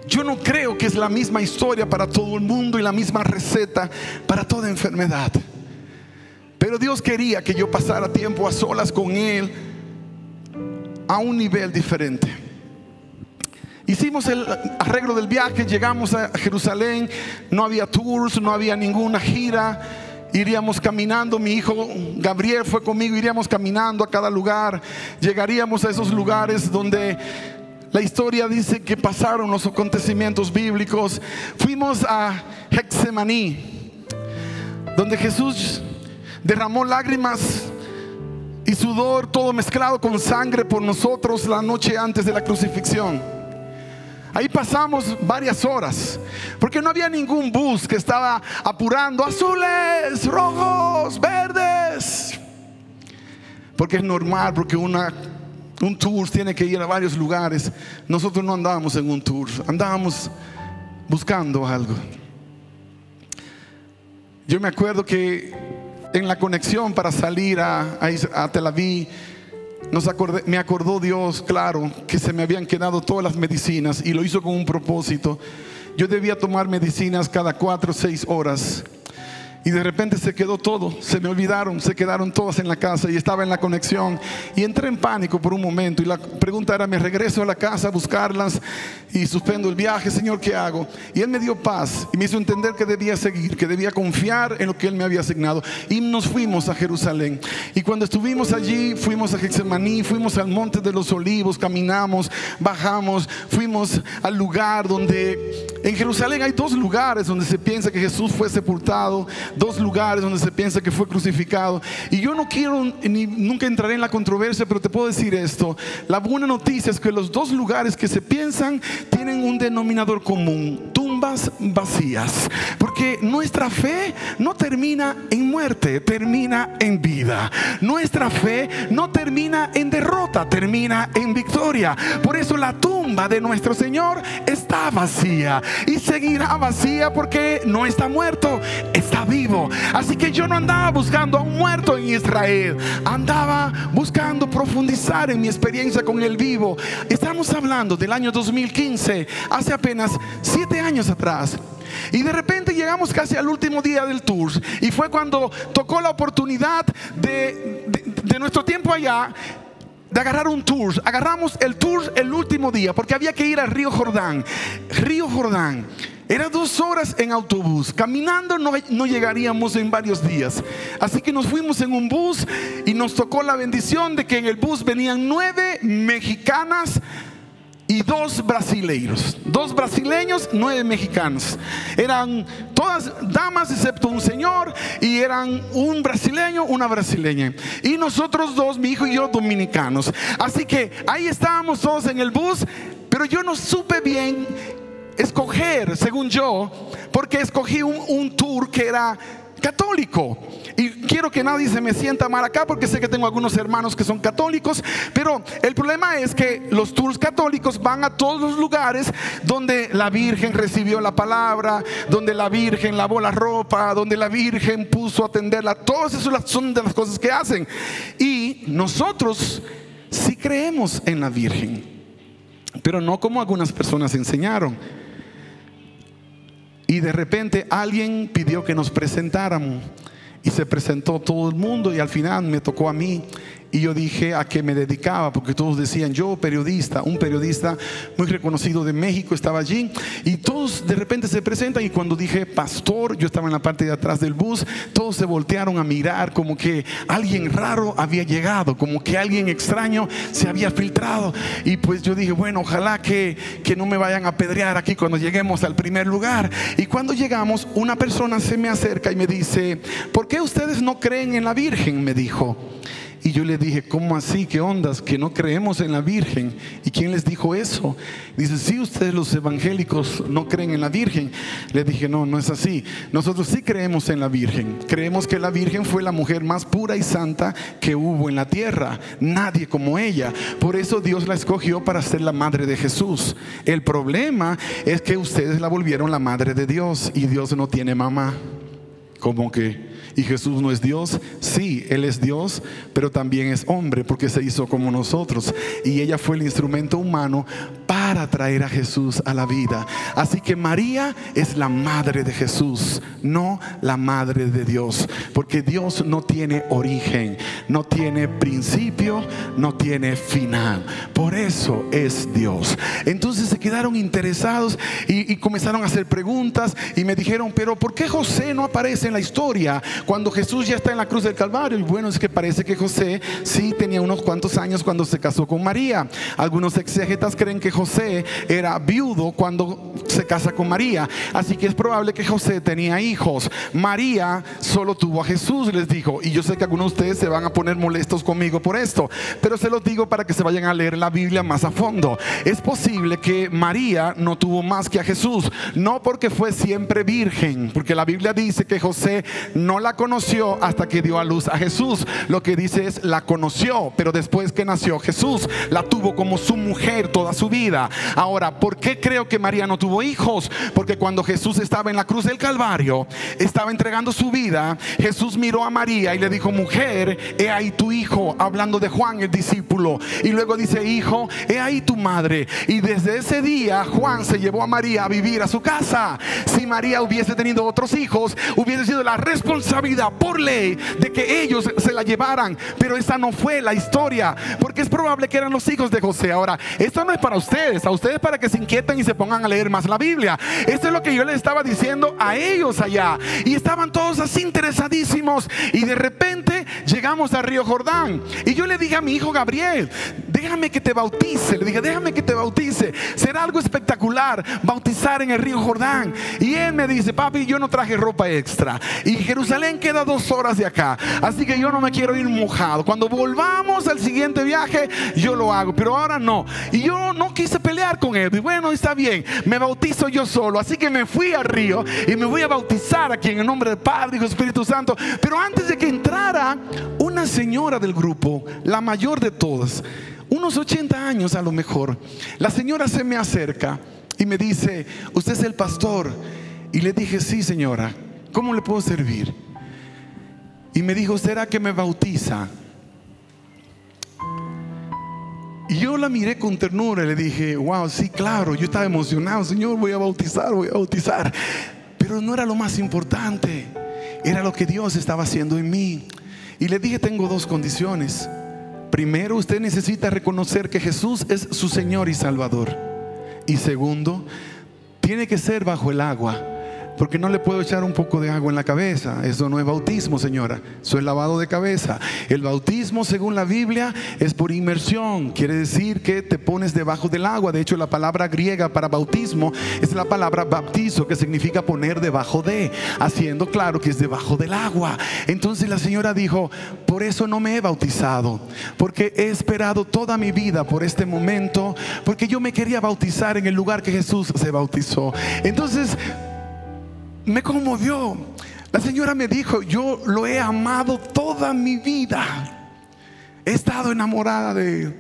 Yo no creo que es la misma historia para todo el mundo y la misma receta para toda enfermedad, pero Dios quería que yo pasara tiempo a solas con Él a un nivel diferente. Hicimos el arreglo del viaje, llegamos a Jerusalén, no había tours, no había ninguna gira. Iríamos caminando, mi hijo Gabriel fue conmigo, iríamos caminando a cada lugar. Llegaríamos a esos lugares donde la historia dice que pasaron los acontecimientos bíblicos. Fuimos a Getsemaní, donde Jesús derramó lágrimas y sudor, todo mezclado con sangre, por nosotros la noche antes de la crucifixión. Ahí pasamos varias horas, porque no había ningún bus que estaba apurando: azules, rojos, verdes. Porque es normal, porque un tour tiene que ir a varios lugares. Nosotros no andábamos en un tour, andábamos buscando algo. Yo me acuerdo que en la conexión para salir a Tel Aviv, me acordó Dios, claro, que se me habían quedado todas las medicinas, y lo hizo con un propósito. Yo debía tomar medicinas cada 4 o 6 horas. Y de repente se quedó todo, se me olvidaron, se quedaron todas en la casa, y estaba en la conexión y entré en pánico por un momento. Y la pregunta era: ¿me regreso a la casa a buscarlas y suspendo el viaje? Señor, ¿qué hago? Y Él me dio paz y me hizo entender que debía seguir, que debía confiar en lo que Él me había asignado. Y nos fuimos a Jerusalén. Y cuando estuvimos allí, fuimos a Getsemaní, fuimos al Monte de los Olivos, caminamos, bajamos, fuimos al lugar donde en Jerusalén hay 2 lugares donde se piensa que Jesús fue sepultado, 2 lugares donde se piensa que fue crucificado. Y yo no quiero nunca entraré en la controversia, pero te puedo decir esto: la buena noticia es que los 2 lugares que se piensan tienen un denominador común: tumbas vacías. Porque nuestra fe no termina en muerte, termina en vida. Nuestra fe no termina en derrota, termina en victoria. Por eso la tumba de nuestro Señor está vacía y seguirá vacía, porque no está muerto, está vivo. Así que yo no andaba buscando a un muerto en Israel, andaba buscando profundizar en mi experiencia con el vivo. Estamos hablando del año 2015, hace apenas 7 años atrás. Y de repente llegamos casi al último día del tour, y fue cuando tocó la oportunidad de nuestro tiempo allá, de agarrar un tour. Agarramos el tour el último día, porque había que ir al río Jordán. Río Jordán era 2 horas en autobús. Caminando no llegaríamos en varios días. Así que nos fuimos en un bus, y nos tocó la bendición de que en el bus venían 9 mexicanas y 2 brasileiros. 2 brasileños, 9 mexicanos. Eran todas damas excepto un señor, y eran un brasileño, una brasileña. Y nosotros 2, mi hijo y yo, dominicanos. Así que ahí estábamos todos en el bus, pero yo no supe bien escoger, según yo, porque escogí un tour que era católico. Y quiero que nadie se me sienta mal acá, porque sé que tengo algunos hermanos que son católicos, pero el problema es que los tours católicos van a todos los lugares donde la Virgen recibió la palabra, donde la Virgen lavó la ropa, donde la Virgen puso a atenderla. Todas esas son de las cosas que hacen. Y nosotros sí creemos en la Virgen, pero no como algunas personas enseñaron. y de repente alguien pidió que nos presentáramos. Y se presentó todo el mundo y al final me tocó a mí. Y yo dije a qué me dedicaba, porque todos decían yo periodista, un periodista muy reconocido de México estaba allí. Y todos de repente se presentan, y cuando dije pastor, yo estaba en la parte de atrás del bus, todos se voltearon a mirar como que alguien raro había llegado, como que alguien extraño se había filtrado. Y pues yo dije, bueno, ojalá que no me vayan a apedrear aquí cuando lleguemos al primer lugar. Y cuando llegamos, una persona se me acerca y me dice, ¿por qué ustedes no creen en la Virgen?, me dijo. Y yo le dije, ¿cómo así? ¿Qué ondas? Que no creemos en la Virgen. ¿Y quién les dijo eso? Dice, sí, ustedes los evangélicos no creen en la Virgen. Le dije, no, no es así. Nosotros sí creemos en la Virgen. Creemos que la Virgen fue la mujer más pura y santa que hubo en la tierra. Nadie como ella. Por eso Dios la escogió para ser la madre de Jesús. El problema es que ustedes la volvieron la madre de Dios, y Dios no tiene mamá. ¿Cómo que? ¿Y Jesús no es Dios? Sí, Él es Dios, pero también es hombre, porque se hizo como nosotros. Y ella fue el instrumento humano para traer a Jesús a la vida. Así que María es la madre de Jesús, no la madre de Dios. Porque Dios no tiene origen, no tiene principio, no tiene final. Por eso es Dios. Entonces se quedaron interesados y comenzaron a hacer preguntas. Y me dijeron, pero ¿por qué José no aparece en la historia cuando Jesús ya está en la cruz del Calvario? Y bueno, es que parece que José sí tenía unos cuantos años cuando se casó con María. Algunos exégetas creen que José era viudo cuando se casa con María, así que es probable que José tenía hijos. María solo tuvo a Jesús, les dijo. Y yo sé que algunos de ustedes se van a poner molestos conmigo por esto, pero se los digo para que se vayan a leer la Biblia más a fondo. Es posible que María no tuvo más que a Jesús, no porque fue siempre virgen, porque la Biblia dice que José no la conoció hasta que dio a luz a Jesús. Lo que dice es la conoció, pero después que nació Jesús la tuvo como su mujer toda su vida. Ahora, ¿por qué creo que María no tuvo hijos? Porque cuando Jesús estaba en la cruz del Calvario, estaba entregando su vida, Jesús miró a María y le dijo, mujer, he ahí tu hijo, hablando de Juan el discípulo. Y luego dice, hijo, he ahí tu madre. Y desde ese día Juan se llevó a María a vivir a su casa. Si María hubiese tenido otros hijos, hubiese sido la responsabilidad por ley de que ellos se la llevaran, pero esa no fue la historia, porque es probable que eran los hijos de José. Ahora, esto no es para ustedes, a ustedes para que se inquieten y se pongan a leer más la Biblia. Esto es lo que yo les estaba diciendo a ellos allá, y estaban todos así interesadísimos. Y de repente llegamos a Río Jordán, y yo le dije a mi hijo Gabriel, déjame que te bautice. Le dije, déjame que te bautice, será algo espectacular bautizar en el Río Jordán. Y él me dice, papi, yo no traje ropa extra, y Jerusalén queda 2 horas de acá, así que yo no me quiero ir mojado. Cuando volvamos al siguiente viaje yo lo hago, pero ahora no. Y yo no quise pelear con él. Y bueno, está bien, me bautizo yo solo. Así que me fui al río y me voy a bautizar aquí en el nombre del Padre, Hijo y Espíritu Santo. Pero antes de que entrara, una señora del grupo, la mayor de todas, unos 80 años a lo mejor, la señora se me acerca y me dice, ¿usted es el pastor? Y le dije, sí, señora, ¿cómo le puedo servir? Y me dijo, ¿será que me bautiza? Y yo la miré con ternura y le dije, wow, sí, claro. Yo estaba emocionado, Señor, voy a bautizar. Pero no era lo más importante, era lo que Dios estaba haciendo en mí. Y le dije, tengo 2 condiciones. Primero, usted necesita reconocer que Jesús es su Señor y Salvador. Y segundo, tiene que ser bajo el agua, porque no le puedo echar un poco de agua en la cabeza. Eso no es bautismo, señora, eso es lavado de cabeza. El bautismo, según la Biblia, es por inmersión. Quiere decir que te pones debajo del agua. De hecho, la palabra griega para bautismo es la palabra baptizo, que significa poner debajo de, haciendo claro que es debajo del agua. Entonces la señora dijo, por eso no me he bautizado, porque he esperado toda mi vida por este momento, porque yo me quería bautizar en el lugar que Jesús se bautizó. Entonces me conmovió. La señora me dijo, yo lo he amado toda mi vida, he estado enamorada de él.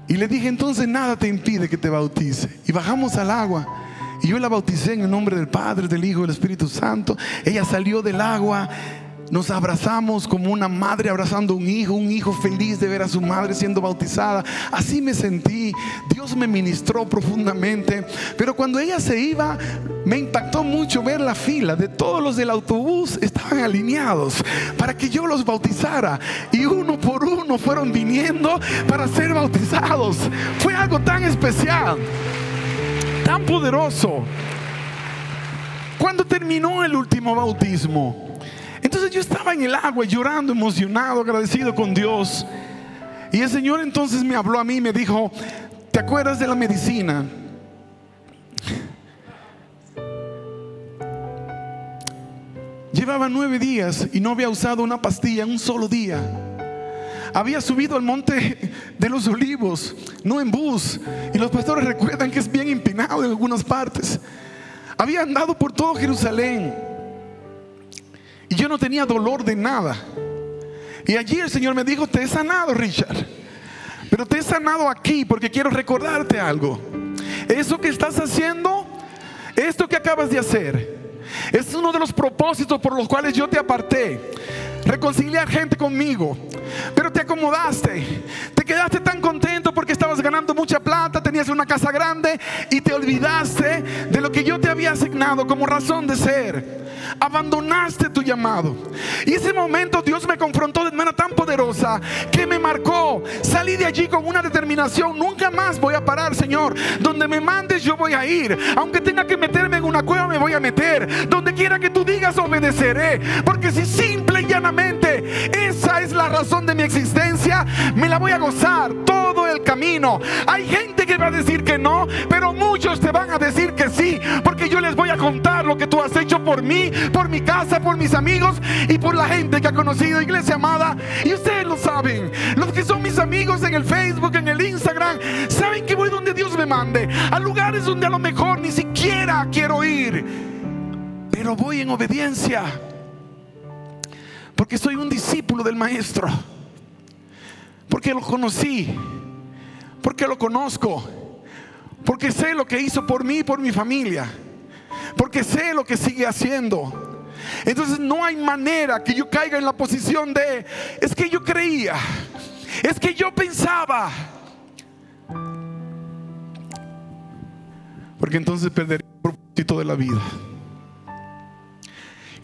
Y le dije, entonces nada te impide que te bautice. Y bajamos al agua y yo la bauticé en el nombre del Padre, del Hijo y del Espíritu Santo. Ella salió del agua nos abrazamos como una madre abrazando a un hijo feliz de ver a su madre siendo bautizada. Así me sentí. Dios me ministró profundamente. Pero cuando ella se iba, me impactó mucho ver la fila de todos los del autobús. Estaban alineados para que yo los bautizara, y uno por uno fueron viniendo para ser bautizados. Fue algo tan especial, tan poderoso. Cuando terminó el último bautismo, entonces yo estaba en el agua llorando, emocionado, agradecido con Dios. Y el Señor entonces me habló a mí y me dijo: ¿te acuerdas de la medicina? Llevaba 9 días y no había usado una pastilla en un solo día. Había subido al monte de los Olivos, no en bus, y los pastores recuerdan que es bien empinado en algunas partes. Había andado por todo Jerusalén y yo no tenía dolor de nada. Y allí el Señor me dijo: te he sanado, Richard, pero te he sanado aquí porque quiero recordarte algo. Eso que estás haciendo, esto que acabas de hacer, es uno de los propósitos por los cuales yo te aparté: reconciliar gente conmigo. Pero te acomodaste, te quedaste tan contento porque estabas ganando mucha plata, tenías una casa grande, y te olvidaste de lo que yo te había asignado como razón de ser. Abandonaste tu llamado. Y ese momento Dios me confrontó de manera tan poderosa que me marcó. Salí de allí con una determinación: nunca más voy a parar, Señor. Donde me mandes yo voy a ir. Aunque tenga que meterme en una cueva, me voy a meter. Donde quiera que tú digas, obedeceré. Porque si simple y llanamente esa es la razón de mi existencia, me la voy a gozar todo el camino. Hay gente que va a decir que no, pero muchos te van a decir que sí, porque yo les voy a contar lo que tú has hecho por mí, por mi casa, por mis amigos y por la gente que ha conocido. Iglesia amada, y ustedes lo saben, los que son mis amigos en el Facebook, en el Instagram, saben que voy donde Dios me mande, a lugares donde a lo mejor ni siquiera quiero ir, pero voy en obediencia, porque soy un discípulo del Maestro, porque lo conocí, porque lo conozco, porque sé lo que hizo por mí y por mi familia, porque sé lo que sigue haciendo. Entonces no hay manera que yo caiga en la posición de: es que yo creía, es que yo pensaba, porque entonces perderé el propósito de la vida.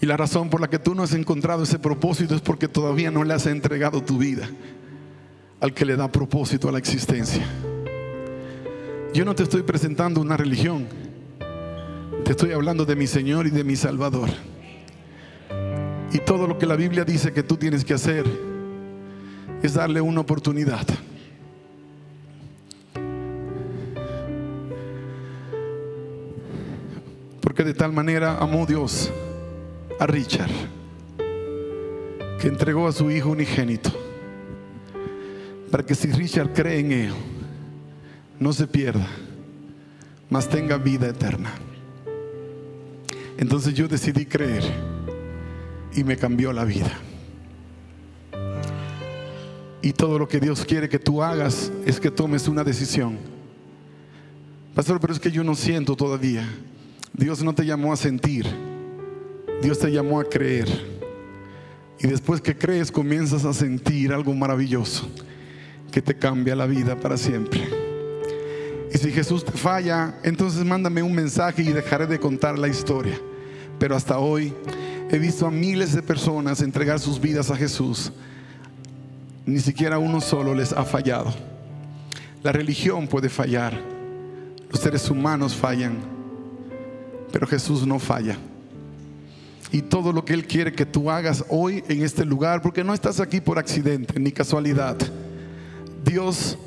Y la razón por la que tú no has encontrado ese propósito es porque todavía no le has entregado tu vida al que le da propósito a la existencia. Yo no te estoy presentando una religión, te estoy hablando de mi Señor y de mi Salvador. Y todo lo que la Biblia dice que tú tienes que hacer es darle una oportunidad. Porque de tal manera amó Dios a Richard, que entregó a su Hijo unigénito, para que si Richard cree en Él, no se pierda, mas tenga vida eterna. Entonces yo decidí creer y me cambió la vida. Y todo lo que Dios quiere que tú hagas es que tomes una decisión. Pastor, pero es que yo no siento todavía. Dios no te llamó a sentir, Dios te llamó a creer. Y después que crees, comienzas a sentir algo maravilloso que te cambia la vida para siempre. Y si Jesús te falla, entonces mándame un mensaje y dejaré de contar la historia. Pero hasta hoy he visto a miles de personas entregar sus vidas a Jesús. Ni siquiera uno solo les ha fallado. La religión puede fallar, los seres humanos fallan, pero Jesús no falla. Y todo lo que Él quiere que tú hagas hoy en este lugar, porque no estás aquí por accidente ni casualidad. Dios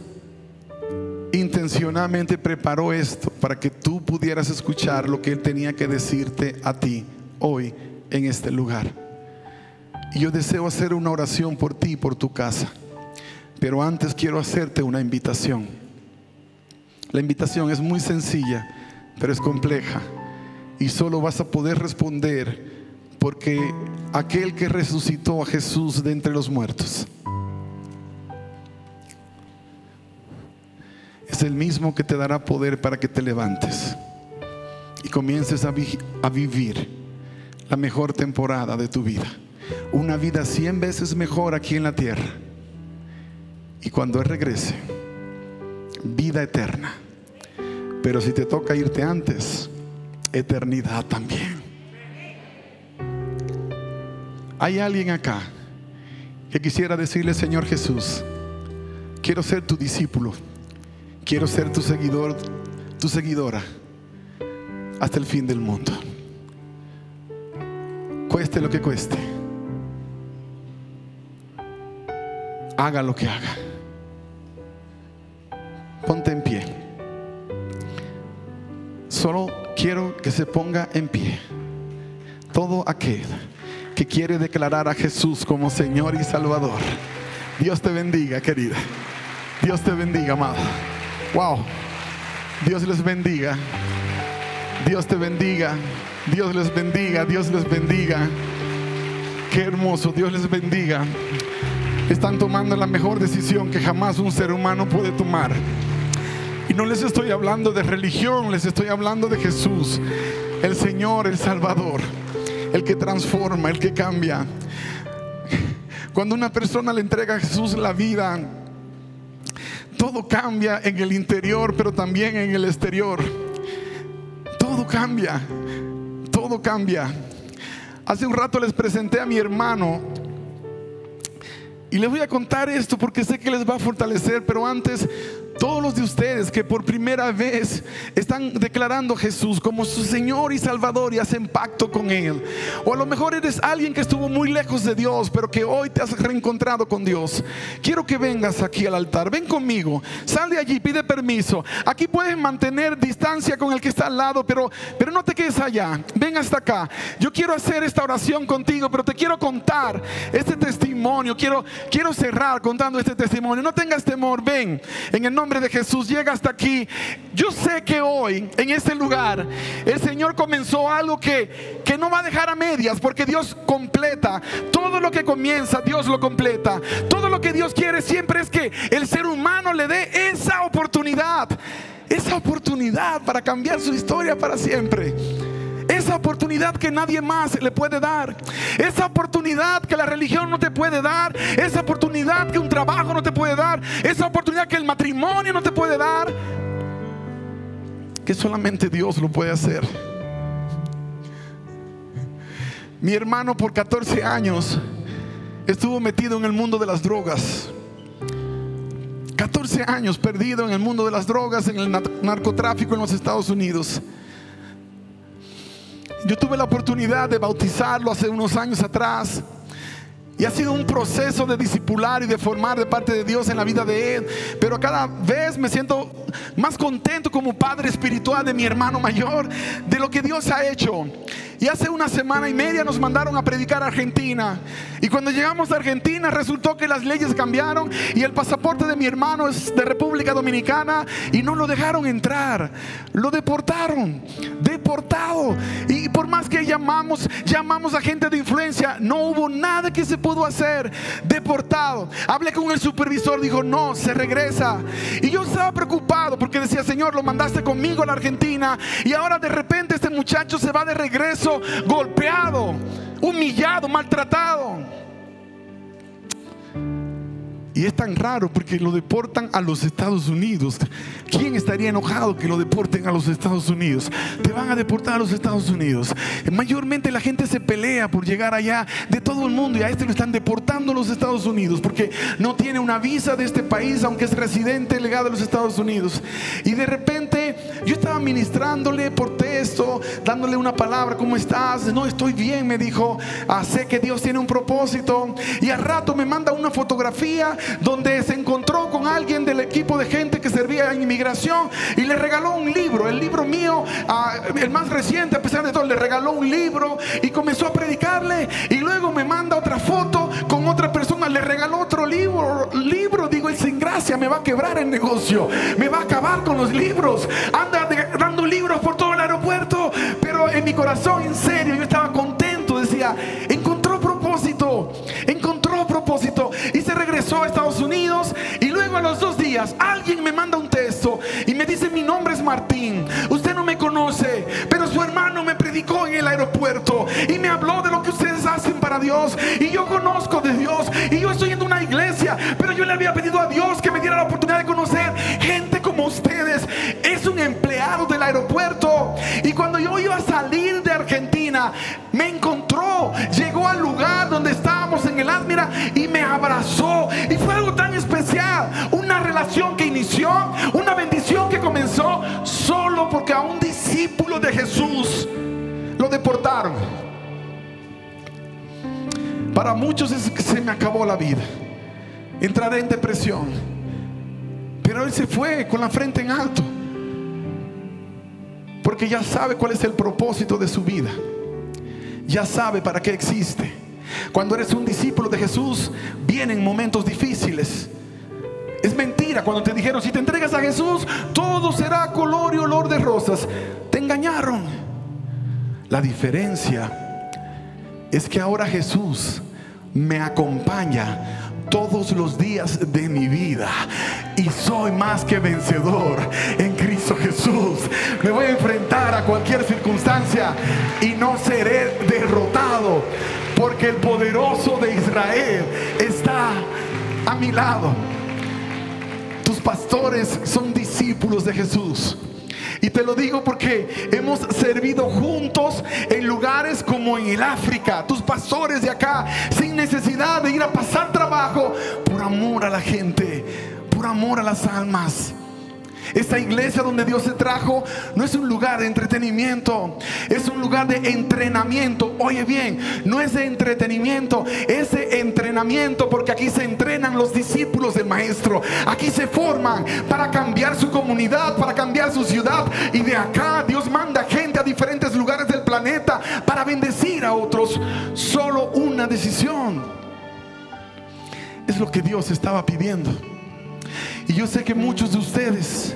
intencionalmente preparó esto para que tú pudieras escuchar lo que Él tenía que decirte a ti hoy en este lugar. Y yo deseo hacer una oración por ti y por tu casa, pero antes quiero hacerte una invitación. La invitación es muy sencilla, pero es compleja, y solo vas a poder responder porque aquel que resucitó a Jesús de entre los muertos es el mismo que te dará poder para que te levantes y comiences a vivir la mejor temporada de tu vida. una vida 100 veces mejor aquí en la tierra. Y cuando Él regrese, vida eterna. Pero si te toca irte antes, eternidad también. Hay alguien acá que quisiera decirle: Señor Jesús, quiero ser tu discípulo, quiero ser tu seguidor, tu seguidora hasta el fin del mundo, cueste lo que cueste, haga lo que haga. Ponte en pie. Solo quiero que se ponga en pie todo aquel que quiere declarar a Jesús como Señor y Salvador. Dios te bendiga, querida. Dios te bendiga, amada. Wow. Dios les bendiga. Dios te bendiga. Dios les bendiga. Dios les bendiga. Qué hermoso. Dios les bendiga. Están tomando la mejor decisión que jamás un ser humano puede tomar. Y no les estoy hablando de religión, les estoy hablando de Jesús, el Señor, el Salvador, el que transforma, el que cambia. Cuando una persona le entrega a Jesús la vida, todo cambia en el interior, pero también en el exterior. Todo cambia, todo cambia. Hace un rato les presenté a mi hermano y les voy a contar esto porque sé que les va a fortalecer. Pero antes, todos los de ustedes que por primera vez están declarando a Jesús como su Señor y Salvador y hacen pacto con Él, o a lo mejor eres alguien que estuvo muy lejos de Dios pero que hoy te has reencontrado con Dios, quiero que vengas aquí al altar. Ven conmigo, sal de allí, pide permiso. Aquí puedes mantener distancia con el que está al lado, pero no te quedes allá. Ven hasta acá. Yo quiero hacer esta oración contigo, pero te quiero contar este testimonio. Quiero cerrar contando este testimonio. No tengas temor, ven en el nombre de Jesús, llega hasta aquí. Yo sé que hoy en este lugar el Señor comenzó algo que no va a dejar a medias, porque Dios completa todo lo que comienza. Dios lo completa. Todo lo que Dios quiere siempre es que el ser humano le dé esa oportunidad para cambiar su historia para siempre. Esa oportunidad que nadie más le puede dar. Esa oportunidad que la religión no te puede dar. Esa oportunidad que un trabajo no te puede dar. Esa oportunidad que el matrimonio no te puede dar. Que solamente Dios lo puede hacer. Mi hermano por 14 años estuvo metido en el mundo de las drogas. 14 años perdido en el mundo de las drogas, en el narcotráfico en los Estados Unidos. Yo tuve la oportunidad de bautizarlo hace unos años atrás. Y ha sido un proceso de discipular y de formar de parte de Dios en la vida de él. Pero cada vez me siento más contento como padre espiritual de mi hermano mayor, de lo que Dios ha hecho. Y hace una semana y media nos mandaron a predicar a Argentina. Y cuando llegamos a Argentina resultó que las leyes cambiaron y el pasaporte de mi hermano es de República Dominicana y no lo dejaron entrar. Lo deportaron, deportado. Y por más que llamamos a gente de influencia, no hubo nada que se pudo hacer. Deportado. Hablé con el supervisor, dijo no, se regresa. Y yo estaba preocupado porque decía: Señor, lo mandaste conmigo a la Argentina y ahora de repente este muchacho se va de regreso, golpeado, humillado, maltratado. Y es tan raro porque lo deportan a los Estados Unidos. ¿Quién estaría enojado que lo deporten a los Estados Unidos? Te van a deportar a los Estados Unidos. Mayormente la gente se pelea por llegar allá de todo el mundo, y a este lo están deportando a los Estados Unidos porque no tiene una visa de este país, aunque es residente legal de los Estados Unidos. Y de repente yo estaba ministrándole por texto, dándole una palabra: ¿cómo estás? No, estoy bien, me dijo. Sé que Dios tiene un propósito. Y al rato me manda una fotografía donde se encontró con alguien del equipo de gente que servía en inmigración y le regaló un libro, el libro mío, el más reciente. A pesar de todo, le regaló un libro y comenzó a predicarle. Y luego me manda otra foto con otra persona, le regaló otro libro. Digo, el sin gracia me va a quebrar el negocio, me va a acabar con los libros. Anda dando libros por todo el aeropuerto. Pero en mi corazón, en serio, yo estaba contento. Decía: encontró propósito, y se regresó a Estados Unidos. Y luego a los 2 días alguien me manda un texto y me dice: mi nombre es Martín, usted no me conoce, pero su hermano me predica predicó en el aeropuerto y me habló de lo que ustedes hacen para Dios, y yo conozco de Dios y yo estoy en una iglesia, pero yo le había pedido a Dios que me diera la oportunidad de conocer gente como ustedes. Es un empleado del aeropuerto, y cuando yo iba a salir de Argentina me encontró, llegó al lugar donde estábamos en el Admira y me abrazó, y fue algo tan especial, una relación que inició, una bendición que comenzó solo porque a un discípulo de Jesús lo deportaron. Para muchos es que se me acabó la vida, entraré en depresión, pero él se fue con la frente en alto, porque ya sabe cuál es el propósito de su vida, ya sabe para qué existe. Cuando eres un discípulo de Jesús, vienen momentos difíciles. Es mentira cuando te dijeron: si te entregas a Jesús, todo será color y olor de rosas. Te engañaron. La diferencia es que ahora Jesús me acompaña todos los días de mi vida, y soy más que vencedor en Cristo Jesús. Me voy a enfrentar a cualquier circunstancia y no seré derrotado, porque el poderoso de Israel está a mi lado. Tus pastores son discípulos de Jesús, y te lo digo porque hemos servido juntos en lugares como en el África. Tus pastores de acá, sin necesidad de ir a pasar trabajo, por amor a la gente, por amor a las almas. Esta iglesia donde Dios te trajo no es un lugar de entretenimiento, es un lugar de entrenamiento. Oye bien, no es de entretenimiento, es de entrenamiento, porque aquí se entrenan los discípulos del Maestro. Aquí se forman para cambiar su comunidad, para cambiar su ciudad, y de acá Dios manda gente a diferentes lugares del planeta para bendecir a otros. Solo una decisión es lo que Dios estaba pidiendo. Y yo sé que muchos de ustedes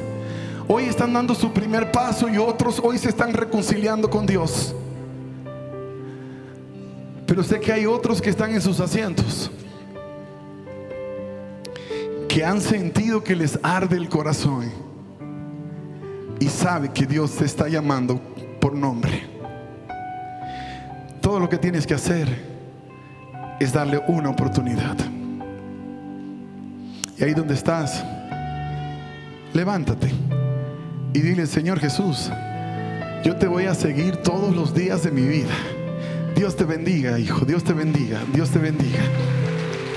hoy están dando su primer paso, y otros hoy se están reconciliando con Dios. Pero sé que hay otros que están en sus asientos, que han sentido que les arde el corazón, y sabe que Dios te está llamando por nombre. Todo lo que tienes que hacer es darle una oportunidad. Y ahí donde estás, levántate y dile: Señor Jesús, yo te voy a seguir todos los días de mi vida. Dios te bendiga, hijo. Dios te bendiga. Dios te bendiga.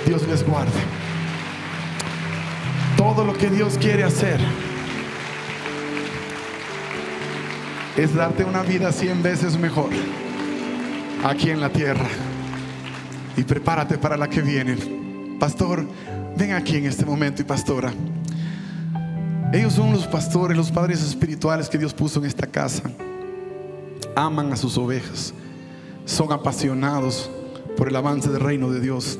Dios les guarde. Todo lo que Dios quiere hacer es darte una vida 100 veces mejor aquí en la tierra. Y prepárate para la que viene. Pastor, ven aquí en este momento. Y pastora, ellos son los pastores, los padres espirituales que Dios puso en esta casa. Aman a sus ovejas, son apasionados por el avance del reino de Dios.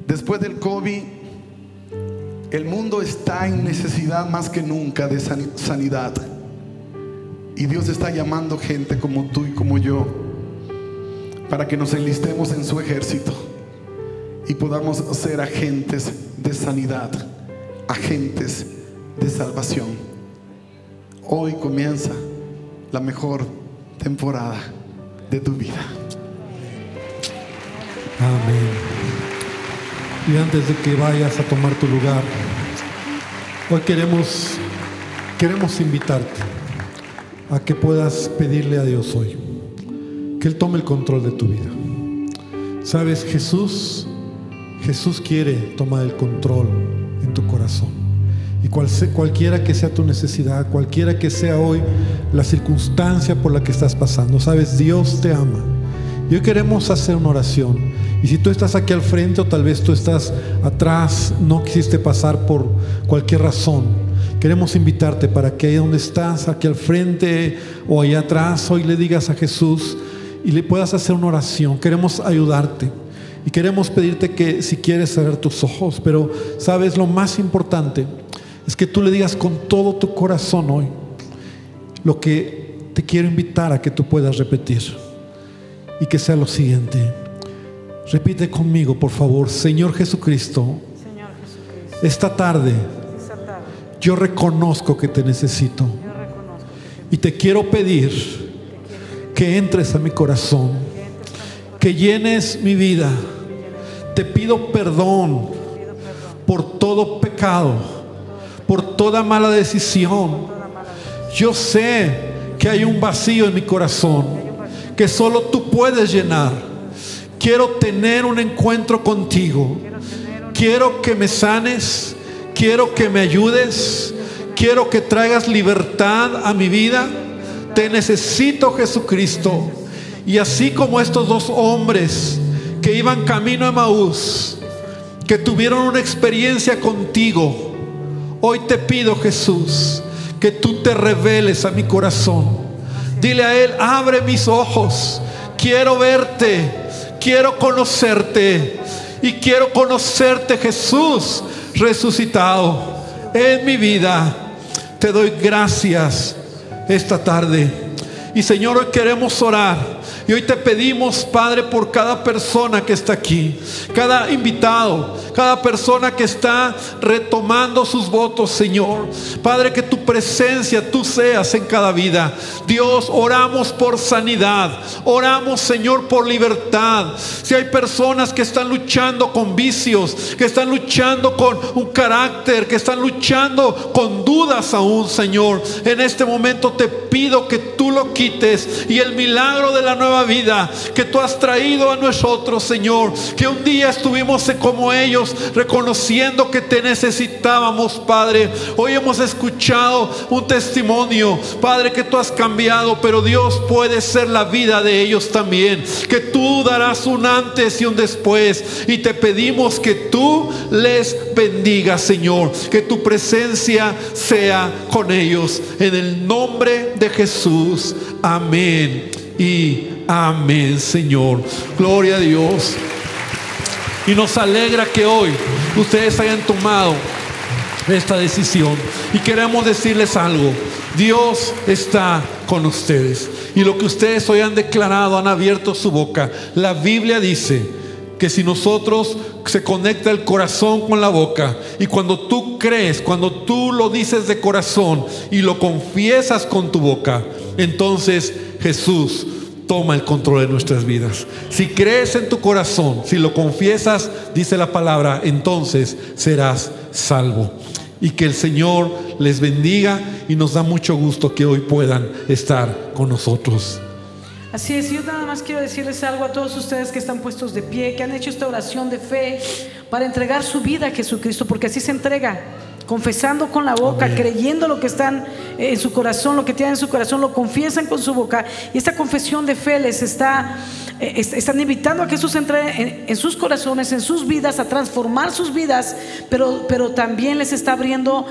Después del COVID, el mundo está en necesidad más que nunca de sanidad, y Dios está llamando gente como tú y como yo para que nos enlistemos en su ejército y podamos ser agentes de sanidad, agentes de salvación. Hoy comienza la mejor temporada de tu vida. Amén. Y antes de que vayas a tomar tu lugar, hoy queremos invitarte a que puedas pedirle a Dios hoy que Él tome el control de tu vida. Sabes, Jesús quiere tomar el control en tu corazón. Y cualquiera que sea tu necesidad, cualquiera que sea hoy la circunstancia por la que estás pasando, sabes, Dios te ama. Y hoy queremos hacer una oración. Y si tú estás aquí al frente, o tal vez tú estás atrás, no quisiste pasar por cualquier razón, queremos invitarte para que ahí donde estás, aquí al frente o allá atrás, hoy le digas a Jesús y le puedas hacer una oración. Queremos ayudarte y queremos pedirte que si quieres cerrar tus ojos, pero sabes, lo más importante es que tú le digas con todo tu corazón hoy lo que te quiero invitar a que tú puedas repetir, y que sea lo siguiente. Repite conmigo, por favor. Señor Jesucristo, esta tarde yo reconozco que te necesito, y te quiero pedir que entres a mi corazón, que llenes mi vida. Te pido perdón por todo pecado, por toda mala decisión. Yo sé que hay un vacío en mi corazón que solo tú puedes llenar. Quiero tener un encuentro contigo. Quiero que me sanes. Quiero que me ayudes. Quiero que traigas libertad a mi vida. Te necesito, Jesucristo. Y así como estos dos hombres que iban camino a Emaús, que tuvieron una experiencia contigo, hoy te pido, Jesús, que tú te reveles a mi corazón. Dile a Él: abre mis ojos, quiero verte, quiero conocerte, y quiero conocerte, Jesús resucitado en mi vida. Te doy gracias esta tarde. Y Señor, hoy queremos orar. Y hoy te pedimos, Padre, por cada persona que está aquí, cada invitado, cada persona que está retomando sus votos, Señor. Padre, que tu presencia, tú seas en cada vida. Dios, oramos por sanidad. Oramos, Señor, por libertad. Si hay personas que están luchando con vicios, que están luchando con un carácter, que están luchando con dudas aún, Señor, en este momento te pido que tú lo quites, y el milagro de la nueva vida que tú has traído a nosotros, Señor, que un día estuvimos como ellos, reconociendo que te necesitábamos, Padre. Hoy hemos escuchado un testimonio, Padre, que tú has cambiado, pero Dios, puede ser la vida de ellos también, que tú darás un antes y un después, y te pedimos que tú les bendigas, Señor, que tu presencia sea con ellos, en el nombre de Jesús. Amén y amén, Señor. Gloria a Dios. Y nos alegra que hoy ustedes hayan tomado esta decisión. Y queremos decirles algo: Dios está con ustedes. Y lo que ustedes hoy han declarado, han abierto su boca. La Biblia dice que si nosotros se conecta el corazón con la boca, y cuando tú crees, cuando tú lo dices de corazón y lo confiesas con tu boca, entonces Jesús toma el control de nuestras vidas. Si crees en tu corazón, si lo confiesas, dice la palabra, entonces serás salvo. Y que el Señor les bendiga, y nos da mucho gusto que hoy puedan estar con nosotros. Así es, yo nada más quiero decirles algo a todos ustedes que están puestos de pie, que han hecho esta oración de fe para entregar su vida a Jesucristo, porque así se entrega, confesando con la boca, amén, creyendo lo que están en su corazón, lo que tienen en su corazón, lo confiesan con su boca. Y esta confesión de fe les están invitando a que Jesús entre en sus corazones, en sus vidas, a transformar sus vidas, pero también les está abriendo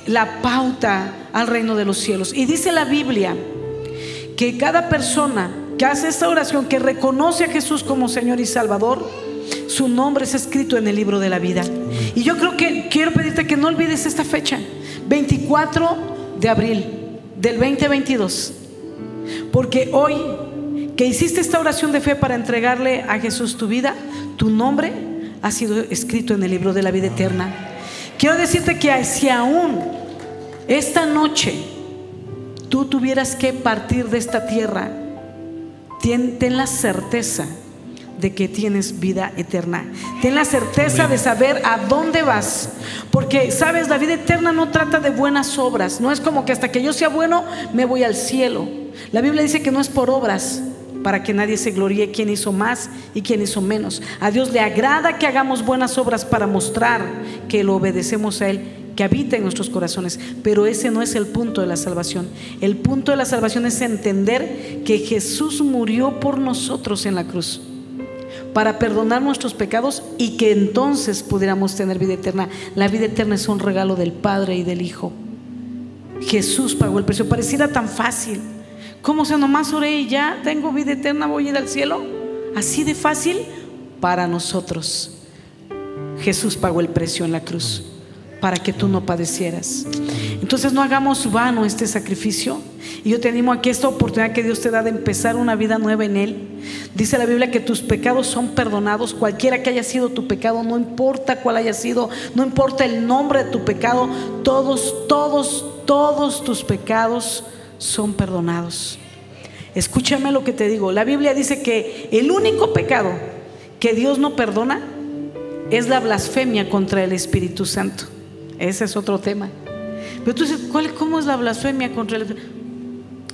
la pauta al reino de los cielos. Y dice la Biblia que cada persona que hace esta oración, que reconoce a Jesús como Señor y Salvador, su nombre es escrito en el libro de la vida. Y yo creo que quiero pedirte que no olvides esta fecha, 24 de abril del 2022, porque hoy que hiciste esta oración de fe para entregarle a Jesús tu vida, tu nombre ha sido escrito en el libro de la vida eterna. Quiero decirte que si aún esta noche tú tuvieras que partir de esta tierra, ten la certeza de que tienes vida eterna. Ten la certeza, amén, de saber a dónde vas. Porque, sabes, la vida eterna no trata de buenas obras. No es como que hasta que yo sea bueno me voy al cielo. La Biblia dice que no es por obras, para que nadie se gloríe quién hizo más y quién hizo menos. A Dios le agrada que hagamos buenas obras para mostrar que lo obedecemos a Él, que habita en nuestros corazones. Pero ese no es el punto de la salvación. El punto de la salvación es entender que Jesús murió por nosotros en la cruz para perdonar nuestros pecados, y que entonces pudiéramos tener vida eterna. La vida eterna es un regalo del Padre y del Hijo. Jesús pagó el precio. Pareciera tan fácil, como si nomás oré y ya tengo vida eterna, voy a ir al cielo. Así de fácil para nosotros. Jesús pagó el precio en la cruz para que tú no padecieras. Entonces no hagamos vano este sacrificio. Y yo te animo a que esta oportunidad que Dios te da de empezar una vida nueva en Él. Dice la Biblia que tus pecados son perdonados, cualquiera que haya sido tu pecado, no importa cuál haya sido, no importa el nombre de tu pecado, todos tus pecados son perdonados. Escúchame lo que te digo. La Biblia dice que el único pecado que Dios no perdona es la blasfemia contra el Espíritu Santo. Ese es otro tema. Pero tú dices, ¿cómo es la blasfemia contra el Espíritu?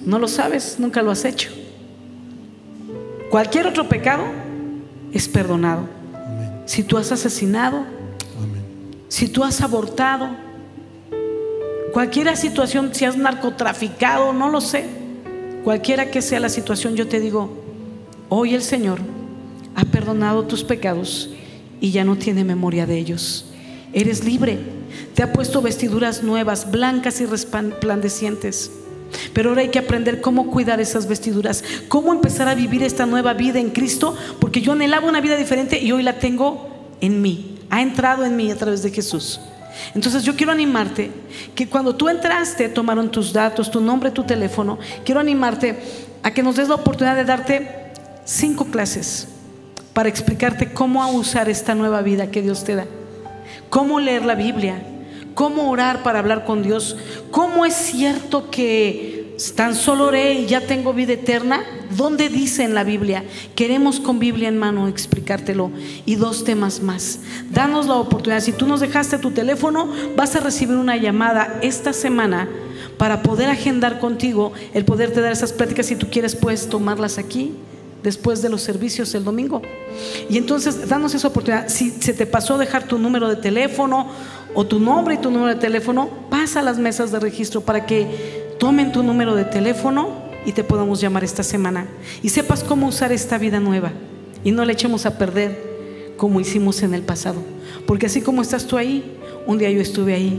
No lo sabes, nunca lo has hecho. Cualquier otro pecado es perdonado. Amén. Si tú has asesinado, Amén. si tú has abortado, cualquier situación, si has narcotraficado, no lo sé, cualquiera que sea la situación, yo te digo, hoy el Señor ha perdonado tus pecados y ya no tiene memoria de ellos. Eres libre, te ha puesto vestiduras nuevas, blancas y resplandecientes. Pero ahora hay que aprender cómo cuidar esas vestiduras, cómo empezar a vivir esta nueva vida en Cristo, porque yo anhelaba una vida diferente y hoy la tengo en mí, ha entrado en mí a través de Jesús. Entonces yo quiero animarte que cuando tú entraste, tomaron tus datos, tu nombre, tu teléfono. Quiero animarte a que nos des la oportunidad de darte 5 clases para explicarte cómo usar esta nueva vida que Dios te da, cómo leer la Biblia, cómo orar para hablar con Dios, cómo es cierto que tan solo oré y ya tengo vida eterna. ¿Dónde dice en la Biblia? Queremos con Biblia en mano explicártelo. Y 2 temas más. Danos la oportunidad. Si tú nos dejaste tu teléfono, vas a recibir una llamada esta semana para poder agendar contigo el poderte dar esas pláticas. Si tú quieres, puedes tomarlas aquí después de los servicios el domingo. Y entonces danos esa oportunidad. Si se te pasó dejar tu número de teléfono o tu nombre y tu número de teléfono, pasa a las mesas de registro para que tomen tu número de teléfono y te podamos llamar esta semana y sepas cómo usar esta vida nueva y no la echemos a perder como hicimos en el pasado. Porque así como estás tú ahí, un día yo estuve ahí,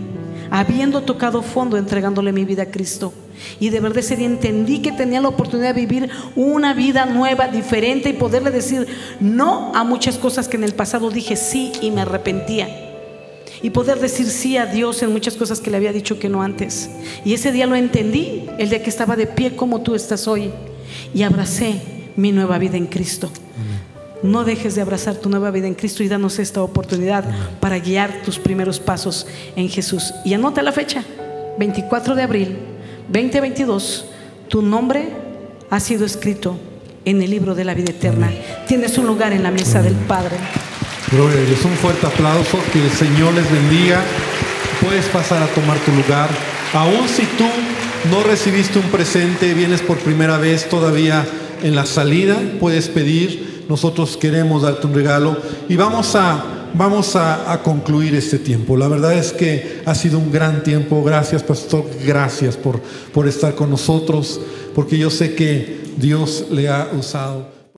habiendo tocado fondo, entregándole mi vida a Cristo. Y de verdad ese día entendí que tenía la oportunidad de vivir una vida nueva, diferente, y poderle decir no a muchas cosas que en el pasado dije sí y me arrepentía, y poder decir sí a Dios en muchas cosas que le había dicho que no antes. Y ese día lo entendí, el día que estaba de pie como tú estás hoy, y abracé mi nueva vida en Cristo. No dejes de abrazar tu nueva vida en Cristo y danos esta oportunidad para guiar tus primeros pasos en Jesús. Y anota la fecha, 24 de abril 2022, tu nombre ha sido escrito en el libro de la vida eterna. Tienes un lugar en la mesa del Padre. Gloria a Dios, un fuerte aplauso, que el Señor les bendiga. Puedes pasar a tomar tu lugar. Aún si tú no recibiste un presente, vienes por primera vez todavía en la salida, puedes pedir. Nosotros queremos darte un regalo y vamos a concluir este tiempo. La verdad es que ha sido un gran tiempo. Gracias, pastor, gracias por estar con nosotros, porque yo sé que Dios le ha usado.